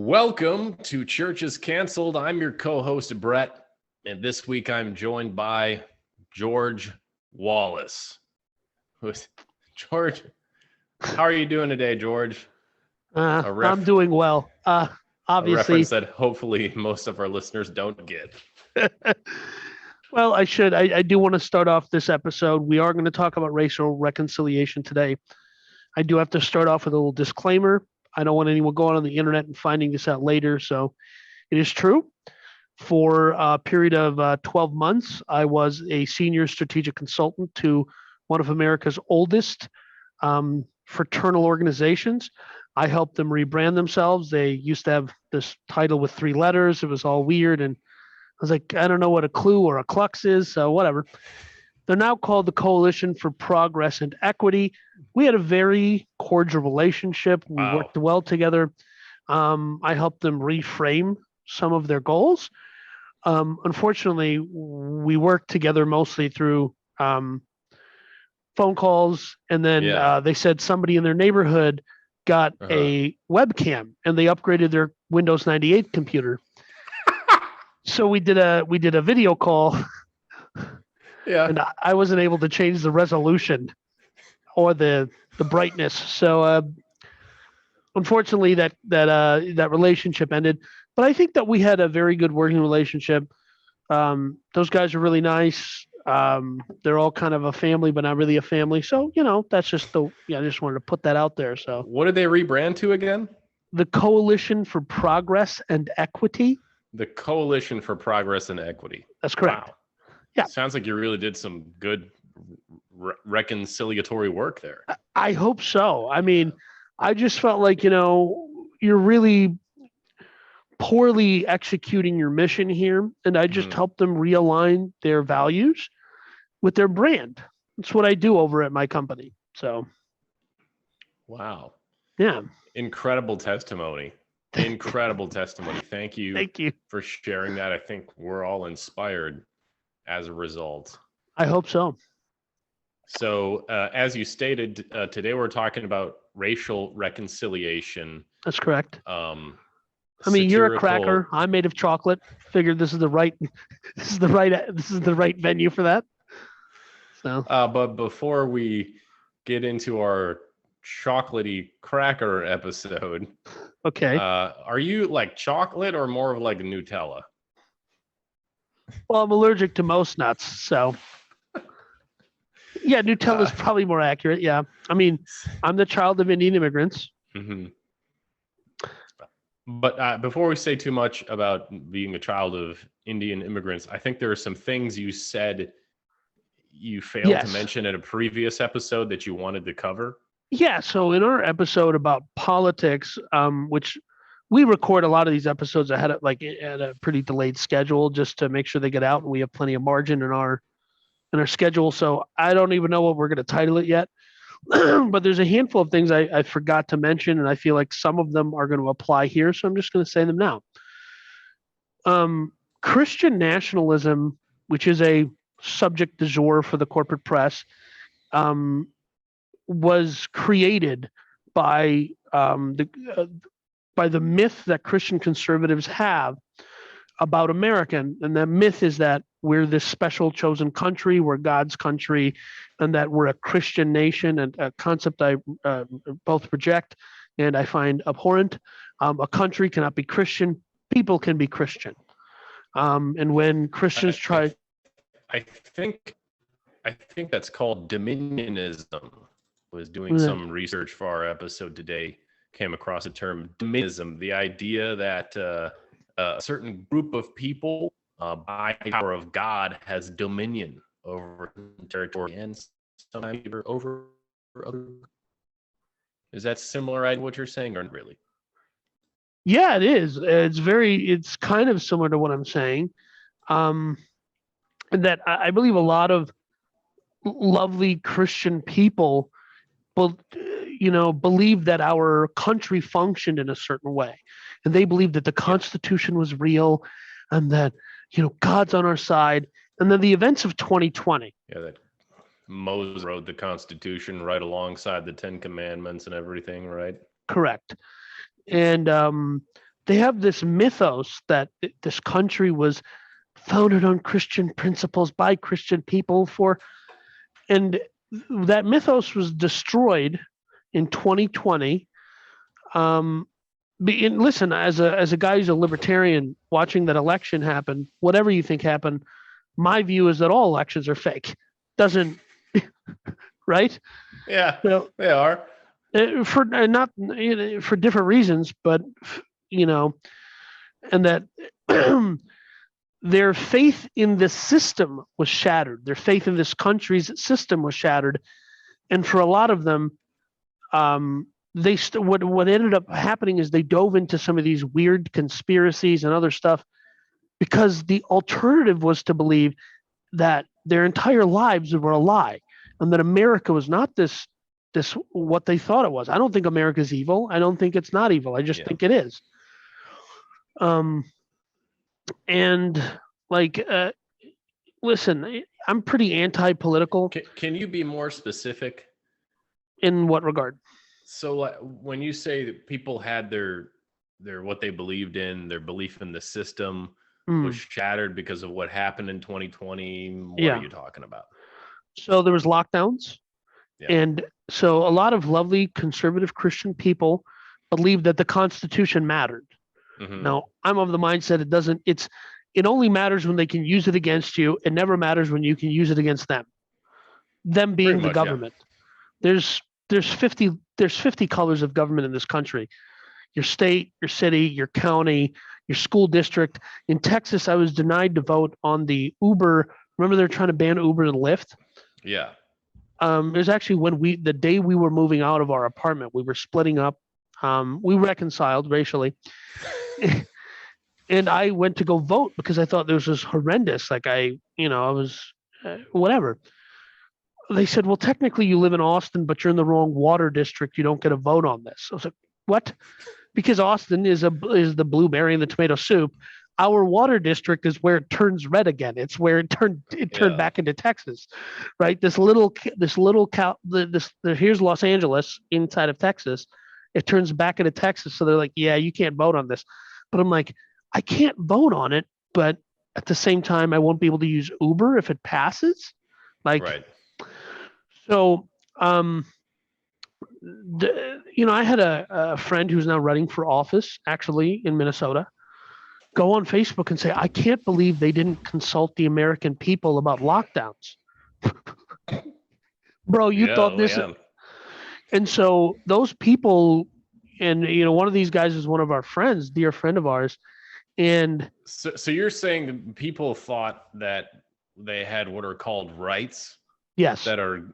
Welcome to Churches Canceled. I'm your co-host, Brett, and this week I'm joined by George Wallace. George, how are you doing today, George? I'm doing well. Obviously, a reference that hopefully most of our listeners don't get. Well, I should. I do want to start off this episode. We are going to talk about racial reconciliation today. I do have to start off with a little disclaimer. I don't want anyone going on the internet and finding this out later. So it is true. For a period of 12 months, I was a senior strategic consultant to one of America's oldest fraternal organizations. I helped them rebrand themselves. They used to have this title with 3 letters. It was all weird. And I was like, I don't know what a clue or a clux is. So whatever. They're now called the Coalition for Progress and Equity. We had a very cordial relationship. We worked well together. I helped them reframe some of their goals. Unfortunately, we worked together mostly through phone calls. And then they said somebody in their neighborhood got a webcam and they upgraded their Windows 98 computer. So we did a video call. Yeah. And I wasn't able to change the resolution or the brightness. So unfortunately that relationship ended. But I think that we had a very good working relationship. Those guys are really nice. They're all kind of a family, but not really a family. So, that's just I just wanted to put that out there. So what did they rebrand to again? The Coalition for Progress and Equity. The Coalition for Progress and Equity. That's correct. Wow. Yeah. Sounds like you really did some good reconciliatory work there. I hope so. I mean, I just felt like, you're really poorly executing your mission here. And I just helped them realign their values with their brand. That's what I do over at my company. So. Wow. Yeah. Incredible testimony. Incredible testimony. Thank you. Thank you for sharing that. I think we're all inspired as a result. I hope so. So, as you stated, today we're talking about racial reconciliation. That's correct. You're a cracker. I'm made of chocolate. Figured this is the right venue for that. So, but before we get into our chocolatey cracker episode, okay. Are you like chocolate or more of like Nutella? Well, I'm allergic to most nuts, so yeah, Nutella is probably more accurate. Yeah, I'm the child of Indian immigrants. Mm-hmm. But before we say too much about being a child of Indian immigrants, I think there are some things you said you failed to mention in a previous episode that you wanted to cover. Yeah, so in our episode about politics, which we record a lot of these episodes ahead of at a pretty delayed schedule just to make sure they get out, and we have plenty of margin in our schedule. So I don't even know what we're going to title it yet. But there's a handful of things I forgot to mention, and I feel like some of them are going to apply here. So I'm just going to say them now. Christian nationalism, which is a subject du jour for the corporate press, was created by the myth that Christian conservatives have about America. And that myth is that we're this special chosen country, we're God's country, and that we're a Christian nation, and a concept I both reject and I find abhorrent. A country cannot be Christian. People can be Christian. And when Christians I think that's called dominionism. Was doing some research for our episode today, came across the term dominionism, the idea that a certain group of people, by the power of God, has dominion over territory and sometimes over other. Is that similar to what you're saying, or really? Yeah, it is. It's kind of similar to what I'm saying. And that I believe a lot of lovely Christian people believe that our country functioned in a certain way, and they believe that the Constitution was real, and that God's on our side. And then the events of 2020. Yeah, that Moses wrote the Constitution right alongside the 10 Commandments and everything, right? Correct. And they have this mythos that this country was founded on Christian principles by Christian people and that mythos was destroyed in 2020. Um, and listen, as a guy who's a libertarian, watching that election happen, whatever you think happened, my view is that all elections are fake. Doesn't right? Yeah, So they are. for not for different reasons, but you know, and that their faith in the system was shattered. Their faith in this country's system was shattered, and for a lot of them, what ended up happening is they dove into some of these weird conspiracies and other stuff because the alternative was to believe that their entire lives were a lie and that America was not this what they thought it was. I don't think America's evil. I don't think it's not evil. I just Yeah. think it is. And like listen, I'm pretty anti-political. Can you be more specific? In what regard? So when you say that people had their what they believed in, their belief in the system was shattered because of what happened in 2020, what are you talking about? So there was lockdowns, Yeah. and so a lot of lovely conservative Christian people believed that the Constitution mattered. Mm-hmm. Now, I'm of the mindset it only matters when they can use it against you. It never matters when you can use it against them. Them being the government. Yeah. There's 50 colors of government in this country. Your state, your city, your county, your school district. In Texas, I was denied to vote on the Uber. Remember they're trying to ban Uber and Lyft? Yeah. It was actually the day we were moving out of our apartment, we were splitting up. We reconciled racially. And I went to go vote because I thought this was horrendous. Like I was whatever. They said, well, technically you live in Austin, but you're in the wrong water district. You don't get a vote on this. I was like, what? Because Austin is the blueberry and the tomato soup. Our water district is where it turns red again. It's where it turned back into Texas, right? Here's Los Angeles inside of Texas. It turns back into Texas. So they're like, yeah, you can't vote on this. But I'm like, I can't vote on it, but at the same time, I won't be able to use Uber if it passes. Like, right. So, I had a friend who's now running for office, actually in Minnesota, go on Facebook and say, I can't believe they didn't consult the American people about lockdowns. Bro, you thought this. Yeah. And so those people, and one of these guys is one of our friends, dear friend of ours. And so you're saying people thought that they had what are called rights? Yes. That are,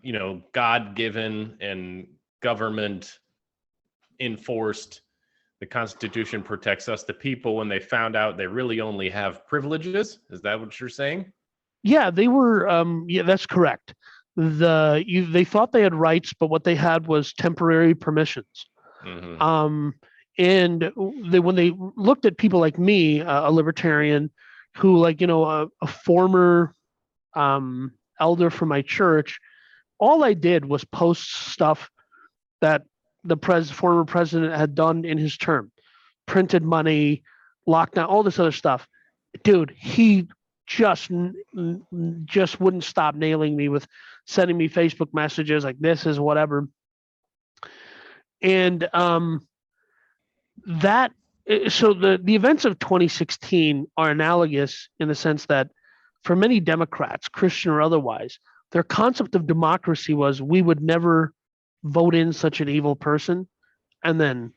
God-given and government enforced. The Constitution protects us, the people, when they found out they really only have privileges. Is that what you're saying? Yeah, they were. Yeah, that's correct. They thought they had rights, but what they had was temporary permissions. Mm-hmm. And when they looked at people like me, a libertarian, who a former elder from my church, all I did was post stuff that the former president had done in his term, printed money, lockdown, all this other stuff. Dude, he just wouldn't stop nailing me with sending me Facebook messages like this is whatever. And so the events of 2016 are analogous in the sense that for many Democrats, Christian or otherwise, their concept of democracy was we would never vote in such an evil person. And then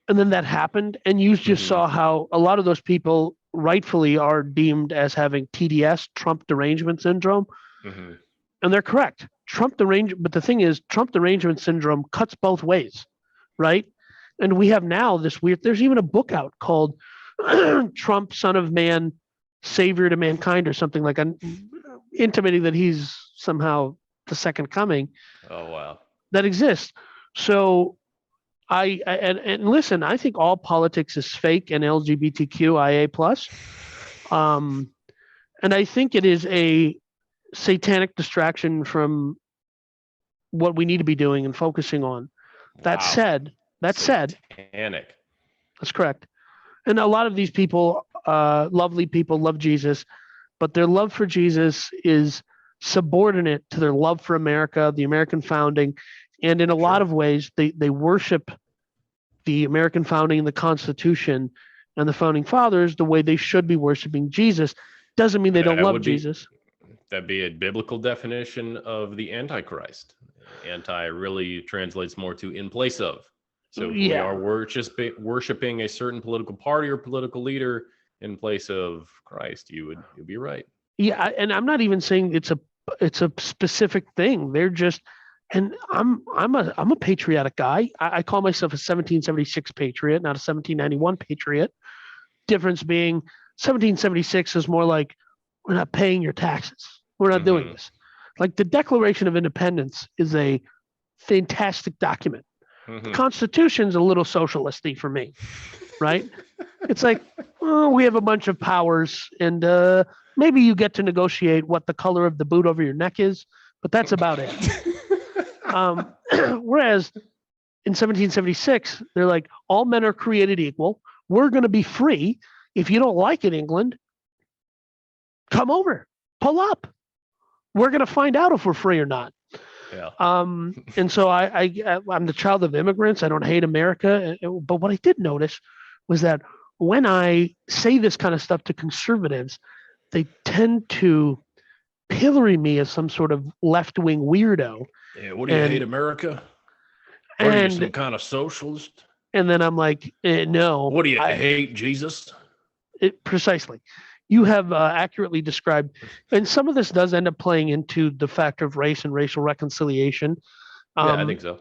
that happened. And you just saw how a lot of those people rightfully are deemed as having TDS, Trump derangement syndrome. Mm-hmm. And they're correct. But the thing is, Trump derangement syndrome cuts both ways, right? And we have now this there's even a book out called Trump, Son of Man, Savior to Mankind, or something like intimating that he's somehow the second coming. Oh, wow. That exists. So and listen, I think all politics is fake and LGBTQIA plus. And I think it is a satanic distraction from what we need to be doing and focusing on. That said, That said, Satanic. that's correct. And a lot of these people, lovely people, love Jesus, but their love for Jesus is subordinate to their love for America, the American founding. And in a lot of ways, they worship the American founding and the Constitution and the founding fathers the way they should be worshiping Jesus. Doesn't mean they don't love Jesus. That'd be a biblical definition of the Antichrist. Anti really translates more to in place of. So if we are worshiping a certain political party or political leader in place of Christ, you'd be right. Yeah, and I'm not even saying it's a specific thing. They're just, and I'm a patriotic guy. I call myself a 1776 patriot, not a 1791 patriot. Difference being 1776 is more like we're not paying your taxes. We're not doing this. Like the Declaration of Independence is a fantastic document. The Constitution's a little socialisty for me, right? It's like, oh, we have a bunch of powers, and maybe you get to negotiate what the color of the boot over your neck is, but that's about it. Whereas in 1776, they're like, all men are created equal. We're going to be free. If you don't like it, England, come over, pull up. We're going to find out if we're free or not. Yeah. And so I'm the child of immigrants. I don't hate America. But what I did notice was that when I say this kind of stuff to conservatives, they tend to pillory me as some sort of left-wing weirdo. Yeah, what do you hate America? What are you, some kind of socialist? And then I'm like, no. What do you hate, Jesus? Precisely. You have accurately described, and some of this does end up playing into the factor of race and racial reconciliation. Yeah, I think so.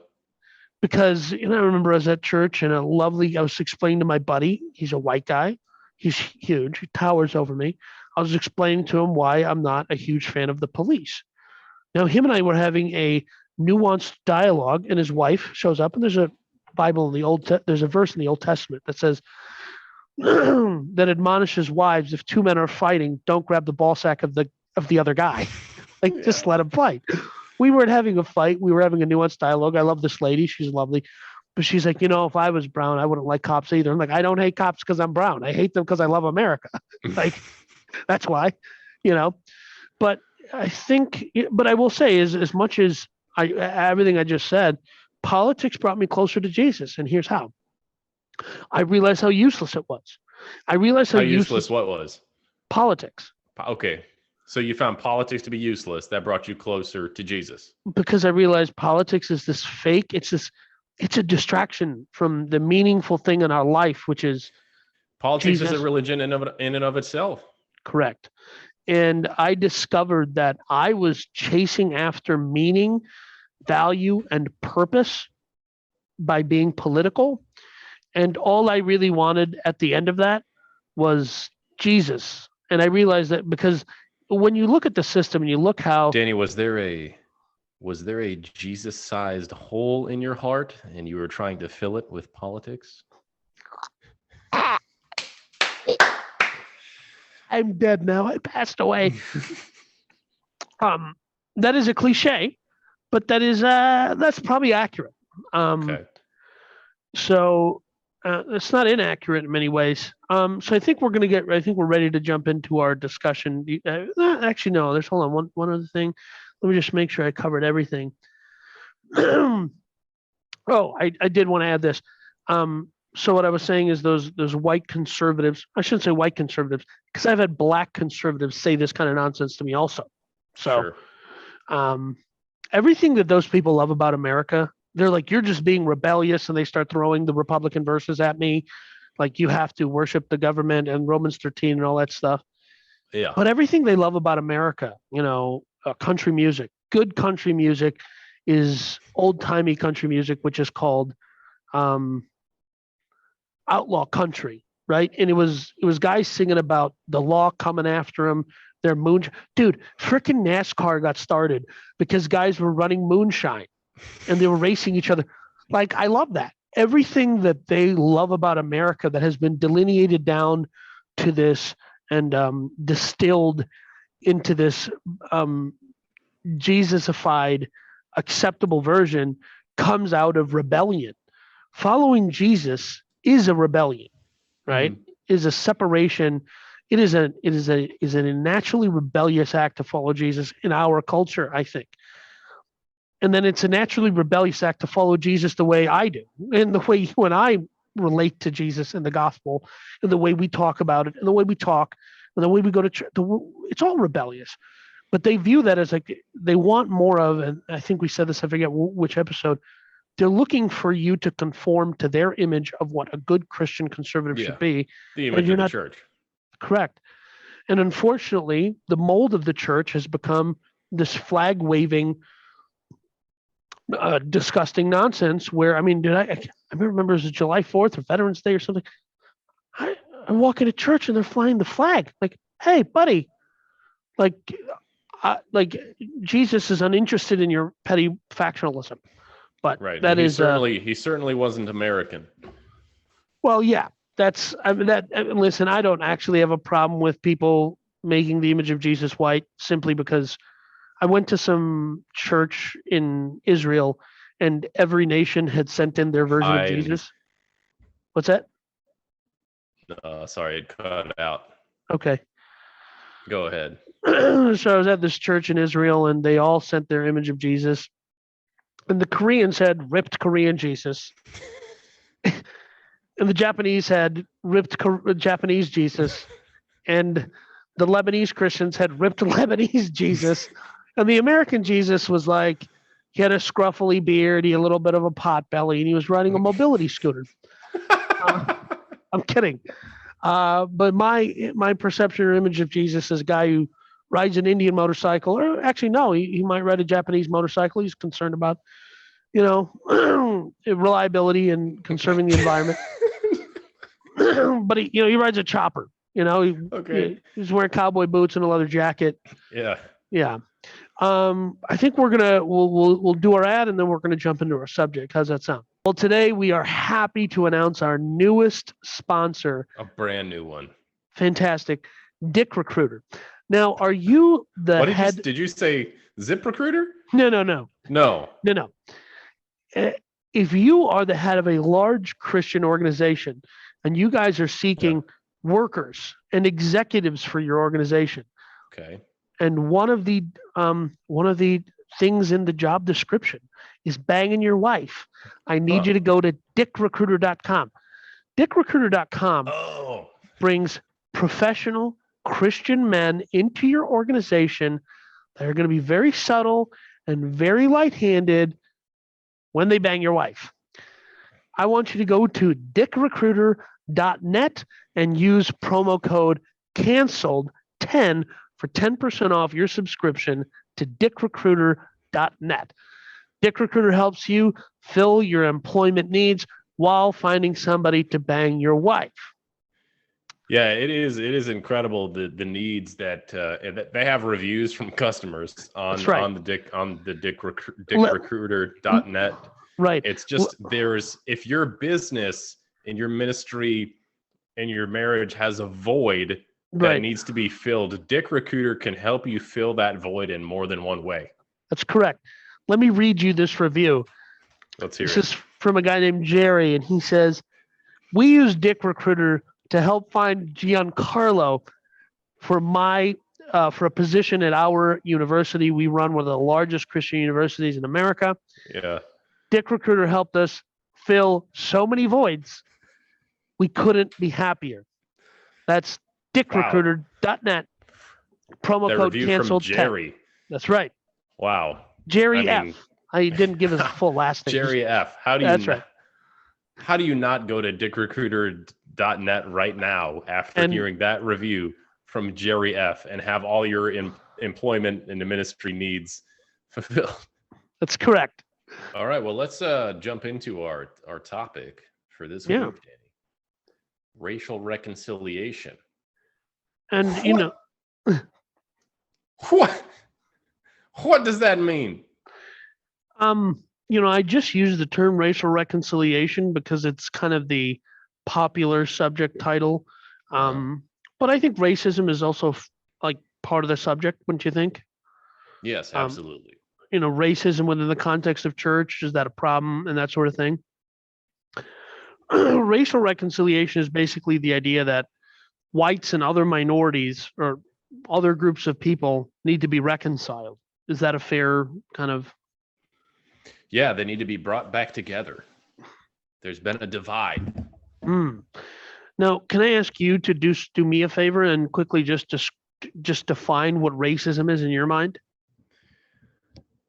Because I remember I was at church and I was explaining to my buddy, he's a white guy, he's huge, he towers over me. I was explaining to him why I'm not a huge fan of the police. Now, him and I were having a nuanced dialogue, and his wife shows up, and there's a Bible in the there's a verse in the Old Testament that says, that admonishes wives, if two men are fighting, don't grab the ball sack of the other guy. Just let them fight. We weren't having a fight. We were having a nuanced dialogue. I love this lady. She's lovely. But she's like, if I was brown, I wouldn't like cops either. I'm like, I don't hate cops because I'm brown. I hate them because I love America. That's why, But I think, but I will say is as much as everything I just said, politics brought me closer to Jesus. And here's how. I realized how useless it was. I realized how useless what was? Politics. Okay. So you found politics to be useless. That brought you closer to Jesus. Because I realized politics is this fake. It's a distraction from the meaningful thing in our life, which is politics Jesus. Is a religion in and of itself. Correct. And I discovered that I was chasing after meaning, value, and purpose by being political. And all I really wanted at the end of that was Jesus. And I realized that because when you look at the system and you look how Danny, was there a Jesus-sized hole in your heart and you were trying to fill it with politics? I'm dead now. I passed away. That is a cliche, but that's probably accurate. Okay. So it's not inaccurate in many ways. So I think we're ready to jump into our discussion. Actually, no, hold on. One other thing. Let me just make sure I covered everything. I did want to add this. So what I was saying is those white conservatives, I shouldn't say white conservatives, because I've had black conservatives say this kind of nonsense to me also. So everything that those people love about America, they're like, you're just being rebellious, and they start throwing the Republican verses at me, like you have to worship the government and Romans 13 and all that stuff. Yeah. But everything they love about America, country music, good country music is old-timey country music, which is called outlaw country, right? And it was guys singing about the law coming after them, their dude, freaking NASCAR got started because guys were running moonshine and they were racing each other. Like, I love that. Everything that they love about America that has been delineated down to this and distilled into this Jesusified, acceptable version comes out of rebellion following Jesus is a rebellion, right? Mhm. Is a separation. It is a naturally rebellious act to follow Jesus in our culture, I think. And then it's a naturally rebellious act to follow Jesus the way I do, and the way you and I relate to Jesus and the gospel, and the way we talk about it, and the way we talk, and the way we go to church. It's all rebellious. But they view that as like they want more of, and I think we said this, I forget which episode. They're looking for you to conform to their image of what a good Christian conservative Yeah. should be, The and image you're of the not church. correct. And unfortunately, the mold of the church has become this flag waving, disgusting nonsense. Where I mean, I remember it was July 4th or Veterans Day or something. I, I walk into church and they're flying the flag. Like, hey, buddy, like, like Jesus is uninterested in your petty factionalism. But Right. that is, he certainly wasn't American. well, yeah, that's, I mean, listen, I don't actually have a problem with people making the image of Jesus white simply because I went to some church in Israel and every nation had sent in their version of I'm Jesus. What's that? sorry, it cut out. Okay. Go ahead. So I was at this church in Israel and they all sent their image of Jesus. And the Koreans had ripped Korean Jesus. And the Japanese had ripped Japanese Jesus. And the Lebanese Christians had ripped Lebanese Jesus. And the American Jesus was like, he had a scruffy beard, he had a little bit of a pot belly, and he was riding a mobility scooter. I'm kidding. But my perception or image of Jesus is a guy who rides an Indian motorcycle, or actually no, he might ride a Japanese motorcycle. He's concerned about, reliability and conserving the environment. But he rides a chopper. Okay. He's wearing cowboy boots and a leather jacket. Yeah. Yeah. I think we'll do our ad and then we're gonna jump into our subject. How's that sound? Well, today we are happy to announce our newest sponsor. A brand new one. Fantastic, Dick Recruiter. Now, are you the What head? did you say? Zip Recruiter? No. No. If you are the head of a large Christian organization and you guys are seeking workers and executives for your organization, Okay. and one of the things in the job description is banging your wife, I need you to go to dickrecruiter.com. Dickrecruiter.com Oh. brings professional Christian men into your organization that are going to be very subtle and very light-handed when they bang your wife. I want you to go to dickrecruiter.net and use promo code canceled10 for 10% off your subscription to dickrecruiter.net. DickRecruiter helps you fill your employment needs while finding somebody to bang your wife. Yeah, it is incredible the needs that they have reviews from customers on That's right. on the dickrecruiter.net. Right. It's just if your business and your ministry and your marriage has a void that needs to be filled, Dick Recruiter can help you fill that void in more than one way. That's correct. Let me read you this review. Let's hear it. This is from a guy named Jerry, and he says, "We use Dick Recruiter to help find Giancarlo for a position at our university. We run one of the largest Christian universities in America. Yeah. Dick Recruiter helped us fill so many voids. We couldn't be happier." That's dickrecruiter.net. Promo That code review canceled. from Jerry. 10. That's right. Wow. Jerry F. I didn't give his full last name. Jerry F. That's right. How do you not go to dickrecruiter.net right now after hearing that review from Jerry F. and have all your employment and the ministry needs fulfilled? That's correct. All right. Well, let's jump into our topic for this week, Danny. Racial reconciliation. And what does that mean? I just use the term racial reconciliation because it's kind of the popular subject title. But I think racism is also like part of the subject, wouldn't you think? Yes, absolutely. Racism within the context of church, is that a problem and that sort of thing? racial reconciliation is basically the idea that whites and other minorities or other groups of people need to be reconciled. Is that a fair kind of? Yeah, they need to be brought back together. There's been a divide. Hmm. Now, can I ask you to do me a favor and quickly just define what racism is in your mind?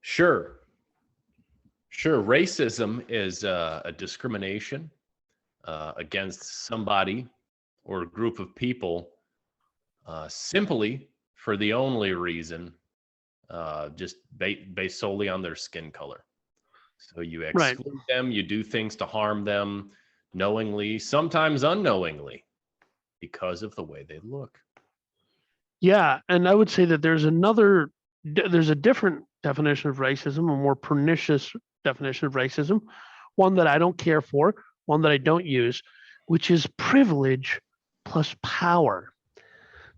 Sure. Sure. Racism is a discrimination against somebody or a group of people simply for the only reason just based solely on their skin color. So you Right. exclude them, you do things to harm them knowingly, sometimes unknowingly, because of the way they look. Yeah, and I would say that there's a different definition of racism, a more pernicious definition of racism, one that I don't care for, one that I don't use, which is privilege plus power.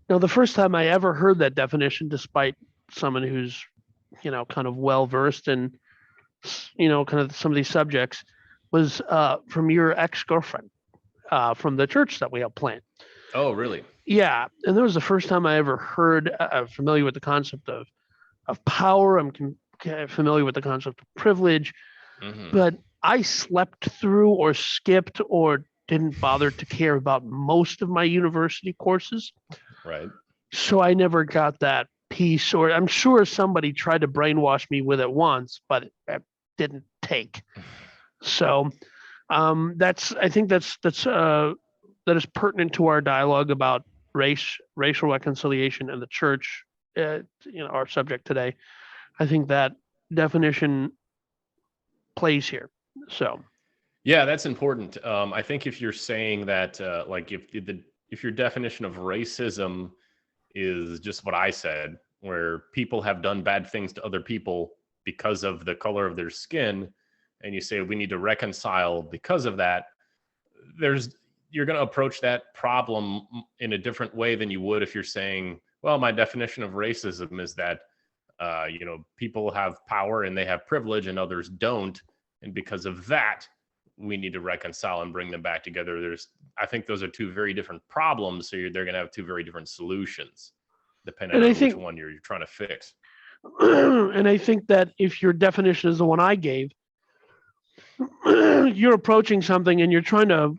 Now, the first time I ever heard that definition, despite someone who's, kind of well versed in, kind of some of these subjects, was from your ex girlfriend from the church that we helped plant. Oh, really? Yeah, and that was the first time I ever heard familiar with the concept of power. I'm familiar with the concept of privilege, Hmm. but I slept through or skipped or didn't bother to care about most of my university courses. Right. So I never got that piece, or I'm sure somebody tried to brainwash me with it once, but it didn't take. So I think that is pertinent to our dialogue about racial reconciliation, and the church. Our subject today. I think that definition plays here. So Yeah, that's important. I think if you're saying that, like, if your definition of racism is just what I said, where people have done bad things to other people because of the color of their skin, and you say we need to reconcile because of that, there's you're going to approach that problem in a different way than you would if you're saying, well, my definition of racism is that people have power and they have privilege and others don't, and because of that we need to reconcile and bring them back together. I think those are two very different problems, so they're going to have two very different solutions depending and I on which think one you're trying to fix. and I think that if your definition is the one I gave, you're approaching something and you're trying to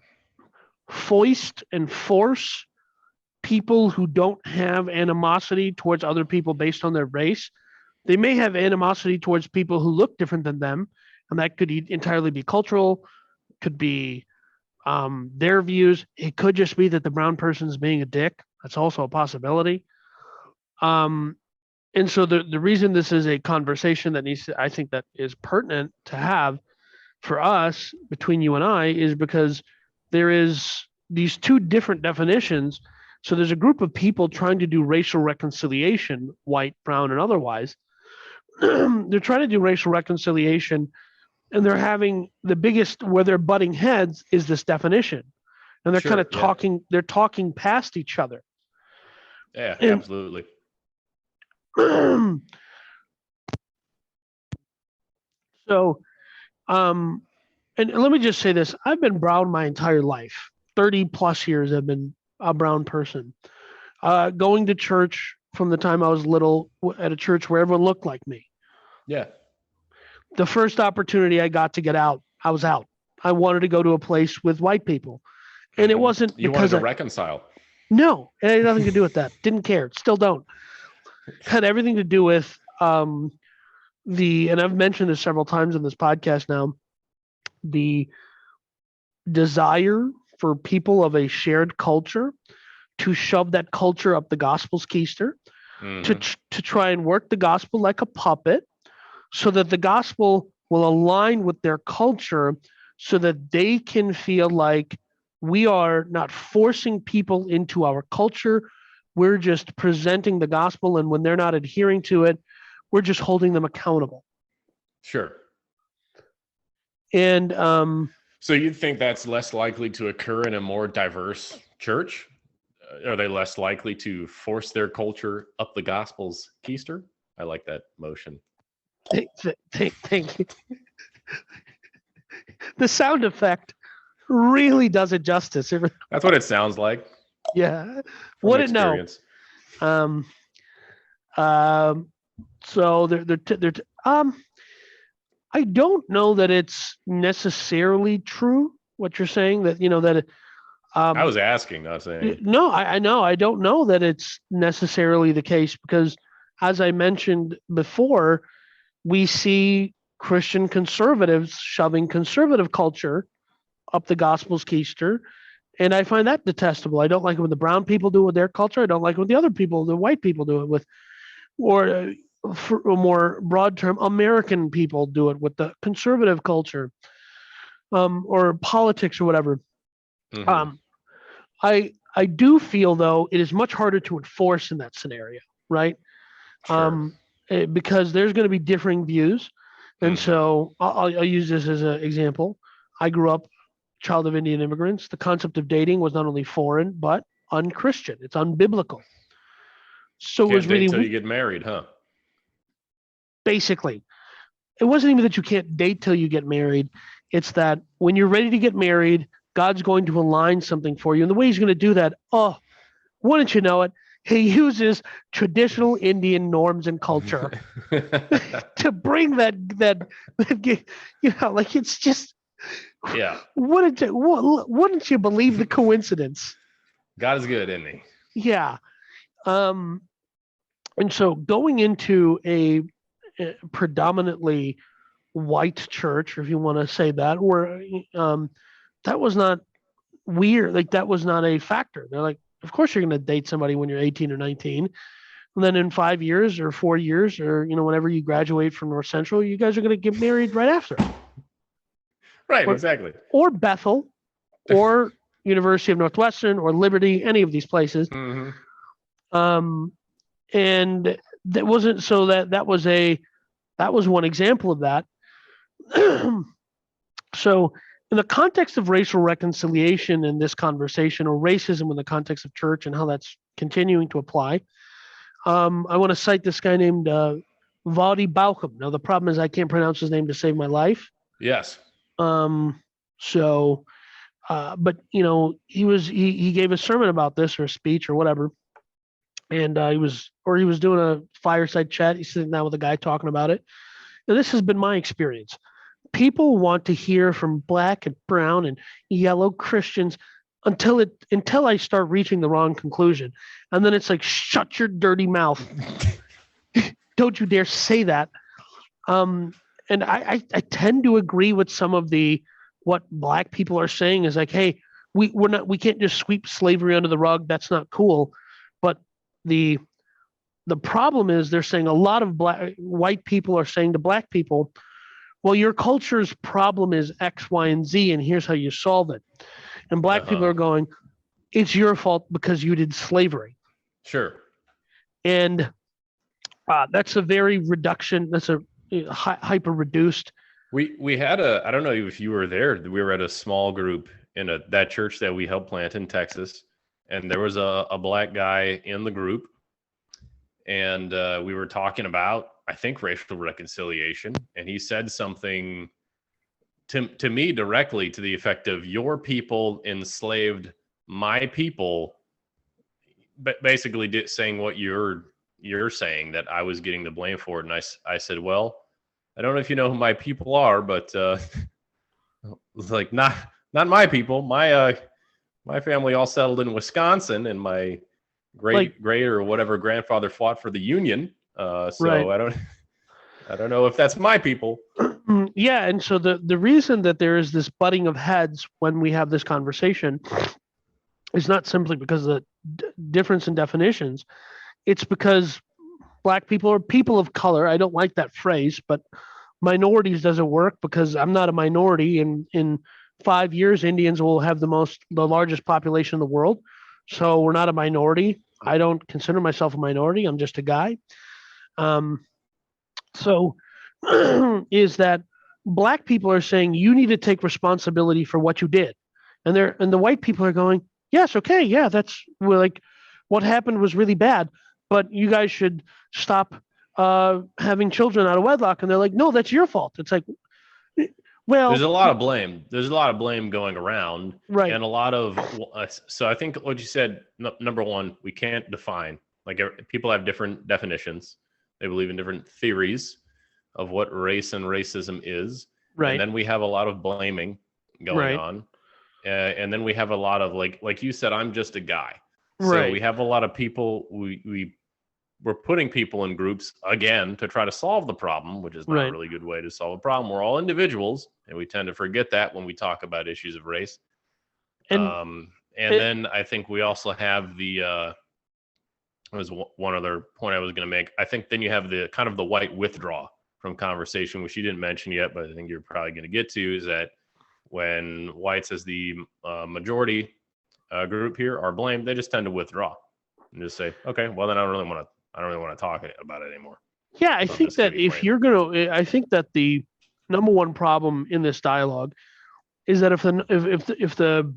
foist and force people who don't have animosity towards other people based on their race. They may have animosity towards people who look different than them, and that could entirely be cultural, could be their views. It could just be that the brown person's being a dick. That's also a possibility. Um, and so the reason this is a conversation that I think that is pertinent to have for us between you and I is because there is these two different definitions. So there's a group of people trying to do racial reconciliation, white, brown, and otherwise. They're trying to do racial reconciliation, and they're having the biggest where they're butting heads is this definition, and they're kind Sure. of Yeah. talking past each other. Yeah, And absolutely. so, and let me just say this: I've been brown my entire life. 30 plus years I've been a brown person. Going to church from the time I was little at a church where everyone looked like me. Yeah. The first opportunity I got to get out, I was out. I wanted to go to a place with white people. And it Hmm. wasn't You wanted because to reconcile. no, it had nothing to do with that. Didn't care. Still don't. Had everything to do with and I've mentioned this several times in this podcast now, the desire for people of a shared culture to shove that culture up the gospel's keister, to, Hmm. to try and work the gospel like a puppet so that the gospel will align with their culture so that they can feel like we are not forcing people into our culture. We're just presenting the gospel. And when they're not adhering to it, we're just holding them accountable. Sure. And So you think that's less likely to occur in a more diverse church? Are they less likely to force their culture up the gospel's keister? I like that motion. thank you. The sound effect really does it justice. That's what it sounds like Yeah. from Wouldn't know. experience. Um, so I don't know that it's necessarily true what you're saying, that that I was asking, not saying. no, I know. I don't know that it's necessarily the case because, as I mentioned before, we see Christian conservatives shoving conservative culture up the gospel's keister, and I find that detestable. I don't like it when the brown people do it with their culture. I don't like it when the other people, the white people, do it with, or for a more broad term, American people do it with the conservative culture, or politics or whatever. Mm-hmm. I do feel though it is much harder to enforce in that scenario, right? Sure. Because there's going to be differing views, and Mm-hmm. so I'll use this as an example. I grew up child of Indian immigrants. The concept of dating was not only foreign but unchristian. It's unbiblical. So it was Can't date till you really get married, huh? basically it wasn't even that you can't date till you get married. It's that when you're ready to get married, God's going to align something for you, and the way He's going to do that, oh, wouldn't you know it? He uses traditional Indian norms and culture to bring like it's just Yeah. wouldn't you believe the coincidence? God is good, isn't he? Yeah. Um, and so going into a predominantly white church, or if you want to say that, where that was not weird, like that was not a factor. They're like, of course you're going to date somebody when you're 18 or 19. And then in 5 years or 4 years, or whenever you graduate from North Central, you guys are going to get married right after. Right, Or, exactly. or Bethel, or University of Northwestern, or Liberty, any of these places. Mm-hmm. And that wasn't so that was one example of that. So in the context of racial reconciliation in this conversation, or racism in the context of church and how that's continuing to apply, I want to cite this guy named Vadi Balcom. Now the problem is I can't pronounce his name to save my life. Yes. So, but he gave a sermon about this, or a speech or whatever, and he was doing a fireside chat. He's sitting down with a guy talking about it. And this has been my experience. People want to hear from black and brown and yellow Christians until I start reaching the wrong conclusion. And then it's like, shut your dirty mouth. Don't you dare say that. And I tend to agree with some of what black people are saying is like, hey, we can't just sweep slavery under the rug. That's not cool. But the problem is they're saying a lot of white people are saying to black people, well, your culture's problem is X, Y, and Z, and here's how you solve it. And black people are going, it's your fault because you did slavery. Sure. And that's a very reduction. That's a hyper reduced. We had I don't know if you were there. We were at a small group in that church that we helped plant in Texas, and there was a black guy in the group, and we were talking about, I think, racial reconciliation, and he said something to me directly to the effect of, your people enslaved my people, but basically saying what you're saying, that I was getting the blame for it. And I said, well, I don't know if you know who my people are, but like not my people. My family all settled in Wisconsin, and my great or whatever grandfather fought for the Union. So right. I don't know if that's my people. Yeah, and so the reason that there is this butting of heads when we have this conversation is not simply because of the difference in definitions. It's because black people are people of color. I don't like that phrase, but minorities doesn't work because I'm not a minority. In 5 years, Indians will have the largest population in the world. So we're not a minority. I don't consider myself a minority. I'm just a guy. So is that black people are saying you need to take responsibility for what you did, and the white people are going, yes, okay, yeah, that's like what happened was really bad, but you guys should stop having children out of wedlock. And they're like, no, that's your fault. It's like, Well, There's a lot of blame. There's a lot of blame going around, right, and a lot of. So I think what you said. Number one, we can't define. Like people have different definitions. They believe in different theories of what race and racism is, and right, then we have a lot of blaming going right, on, and then we have a lot of like you said, I'm just a guy. So right, we have a lot of people. We're putting people in groups again to try to solve the problem, which is not a right. really good way to solve a problem. We're all individuals, and we tend to forget that when we talk about issues of race. And And it, then I think we also have the was one other point I was going to make. I think then you have the kind of the white withdraw from conversation, which you didn't mention yet, but I think you're probably going to get to, is that when whites as the majority group here are blamed, they just tend to withdraw and just say, okay, well then I don't really want to talk about it anymore. yeah, I So I'm think just going that to be if quiet. you're gonna, I think that the number one problem in this dialogue is that if the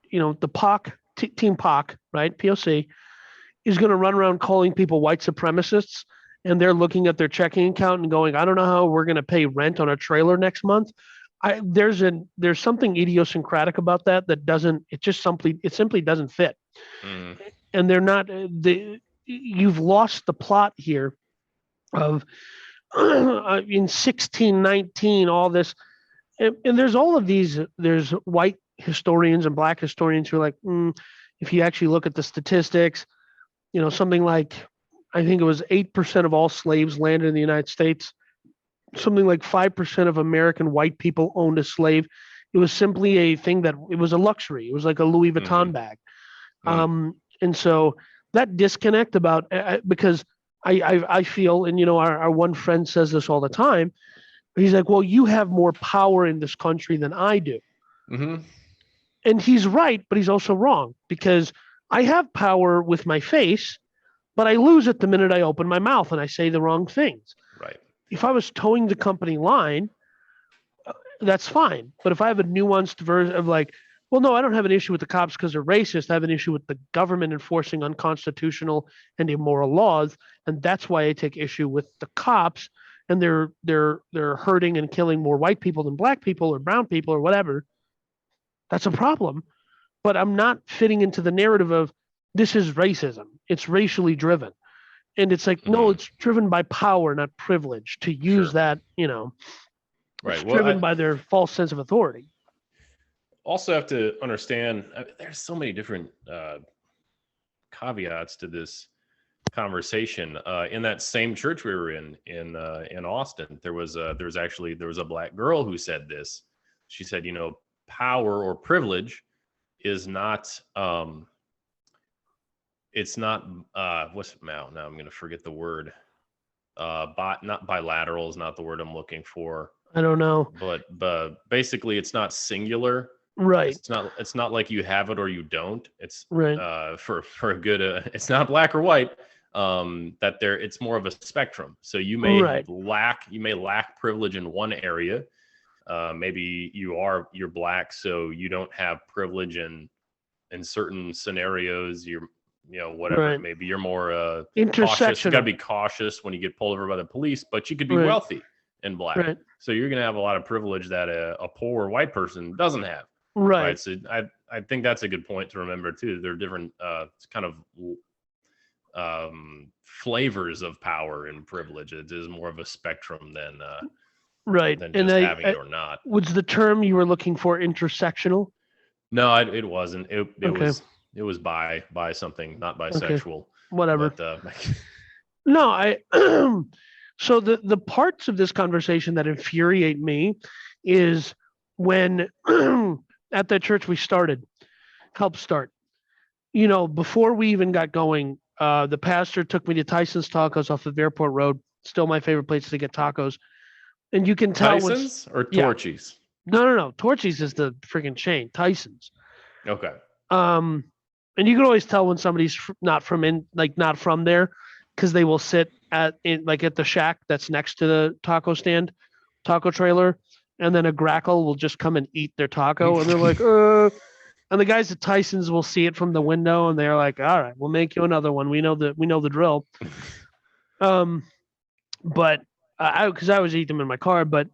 the team POC, right, POC, is going to run around calling people white supremacists, and they're looking at their checking account and going, I don't know how we're going to pay rent on a trailer next month. There's something idiosyncratic about that doesn't, it simply doesn't fit. Mm, And they're not you've lost the plot here of in 1619 all this, and there's all of these, there's white historians and black historians who are like, if you actually look at the statistics, something like, I think it was 8% of all slaves landed in the United States. Something like 5% of American white people owned a slave. It was simply a thing that it was a luxury. It was like a Louis Vuitton mm-hmm, bag. mm, And so that disconnect about, because I feel, and our one friend says this all the time. He's like, well, you have more power in this country than I do. mm-hmm. And he's right, but he's also wrong, because I have power with my face, but I lose it the minute I open my mouth and I say the wrong things. Right. If I was towing the company line, that's fine. But if I have a nuanced version of like, well, no, I don't have an issue with the cops because they're racist. I have an issue with the government enforcing unconstitutional and immoral laws, and that's why I take issue with the cops, and they're hurting and killing more white people than black people or brown people or whatever. That's a problem. But I'm not fitting into the narrative of this is racism. It's racially driven. And it's like, no, Mm-hmm. it's driven by power, not privilege. To use Sure. that, it's Right. Well, driven by their false sense of authority. also have to understand there's so many different caveats to this conversation. In that same church we were in Austin, there was a black girl who said this. She said, power or privilege is not it's not what's now I'm going to forget the word. Not bilateral is not the word I'm looking for. I don't know. But basically it's not singular. Right. It's not like you have it or you don't. It's Right. for a good it's not black or white. That it's more of a spectrum. So you may lack privilege in one area. Maybe you're black, so you don't have privilege in certain scenarios. You're whatever it may be. You're more cautious. You got to be cautious when you get pulled over by the police, but you could be wealthy and black. Right. So you're going to have a lot of privilege that a poor white person doesn't have. Right. So I think that's a good point to remember too. There are different kind of flavors of power and privilege. It is more of a spectrum than right. than And just having it or not. Was the term you were looking for intersectional? No, it wasn't. It Okay. was by something, not bisexual. Okay. Whatever. But, no, I so the parts of this conversation that infuriate me is when at the church we helped start. Before we even got going, the pastor took me to Tyson's Tacos off of Airport Road. Still my favorite place to get tacos. And you can tell Tyson's or Torchy's? Yeah. No. Torchy's is the freaking chain. Tyson's. Okay. And you can always tell when somebody's not from there, because they will sit at the shack that's next to the taco trailer, and then a grackle will just come and eat their taco, and they're like, and the guys at Tyson's will see it from the window, and they're like, all right, we'll make you another one. We know the drill. But because I always eat them in my car, but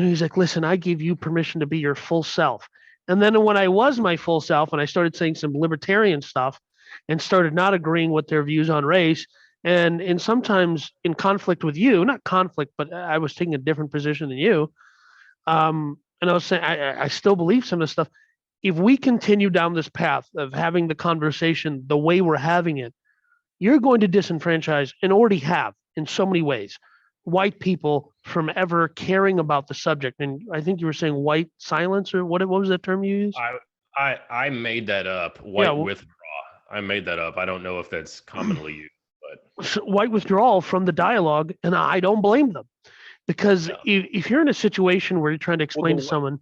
he's like, listen, I gave you permission to be your full self. And then when I was my full self and I started saying some libertarian stuff and started not agreeing with their views on race and sometimes in conflict with you, not conflict, but I was taking a different position than you. And I was saying, I still believe some of the stuff. If we continue down this path of having the conversation the way we're having it, you're going to disenfranchise and already have in so many ways white people from ever caring about the subject. And I think you were saying white silence, or what was that term you used? I made that up. Yeah, White withdraw. I made that up. I don't know if that's commonly used, but white withdrawal from the dialogue, and I don't blame them because yeah. if you're in a situation where you're trying to explain to someone,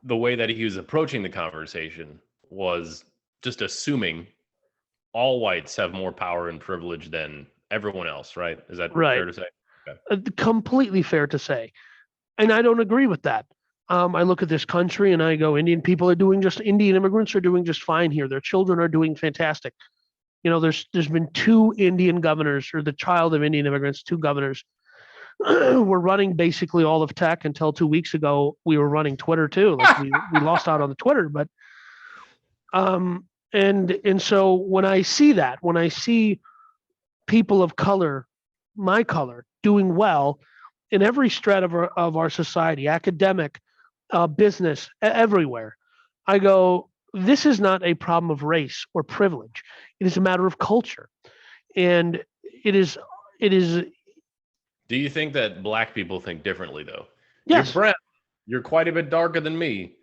the way that he was approaching the conversation was just assuming all whites have more power and privilege than everyone else, right? Is that fair to say? Okay. Completely fair to say. And I don't agree with that. I look at this country and I go, Indian immigrants are doing just fine here. Their children are doing fantastic. There's been two Indian governors, or the child of Indian immigrants, two governors. We're running basically all of tech. Until 2 weeks ago, we were running Twitter too. Like we lost out on the Twitter, but and so when I see people of color, my color, doing well in every strata of our society, academic, business, everywhere, I go, this is not a problem of race or privilege. It is a matter of culture. And it is. Do you think that black people think differently, though? Yes. You're brown. You're quite a bit darker than me.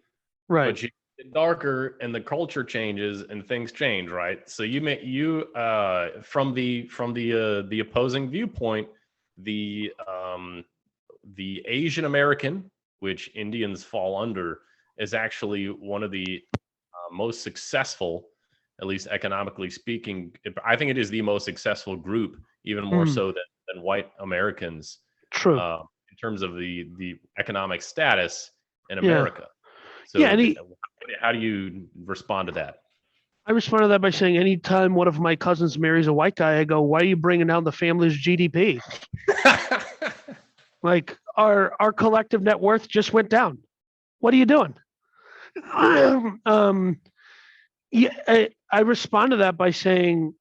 Right. But you get darker and the culture changes and things change, right? So from the opposing viewpoint, the Asian American, which Indians fall under, is actually one of the most successful, at least economically speaking. I think it is the most successful group, even more so than white Americans. True. In terms of the economic status in America. So how do you respond to that? I respond to that by saying, anytime one of my cousins marries a white guy, I go, why are you bringing down the family's GDP? Like our collective net worth just went down. What are you doing? I respond to that by saying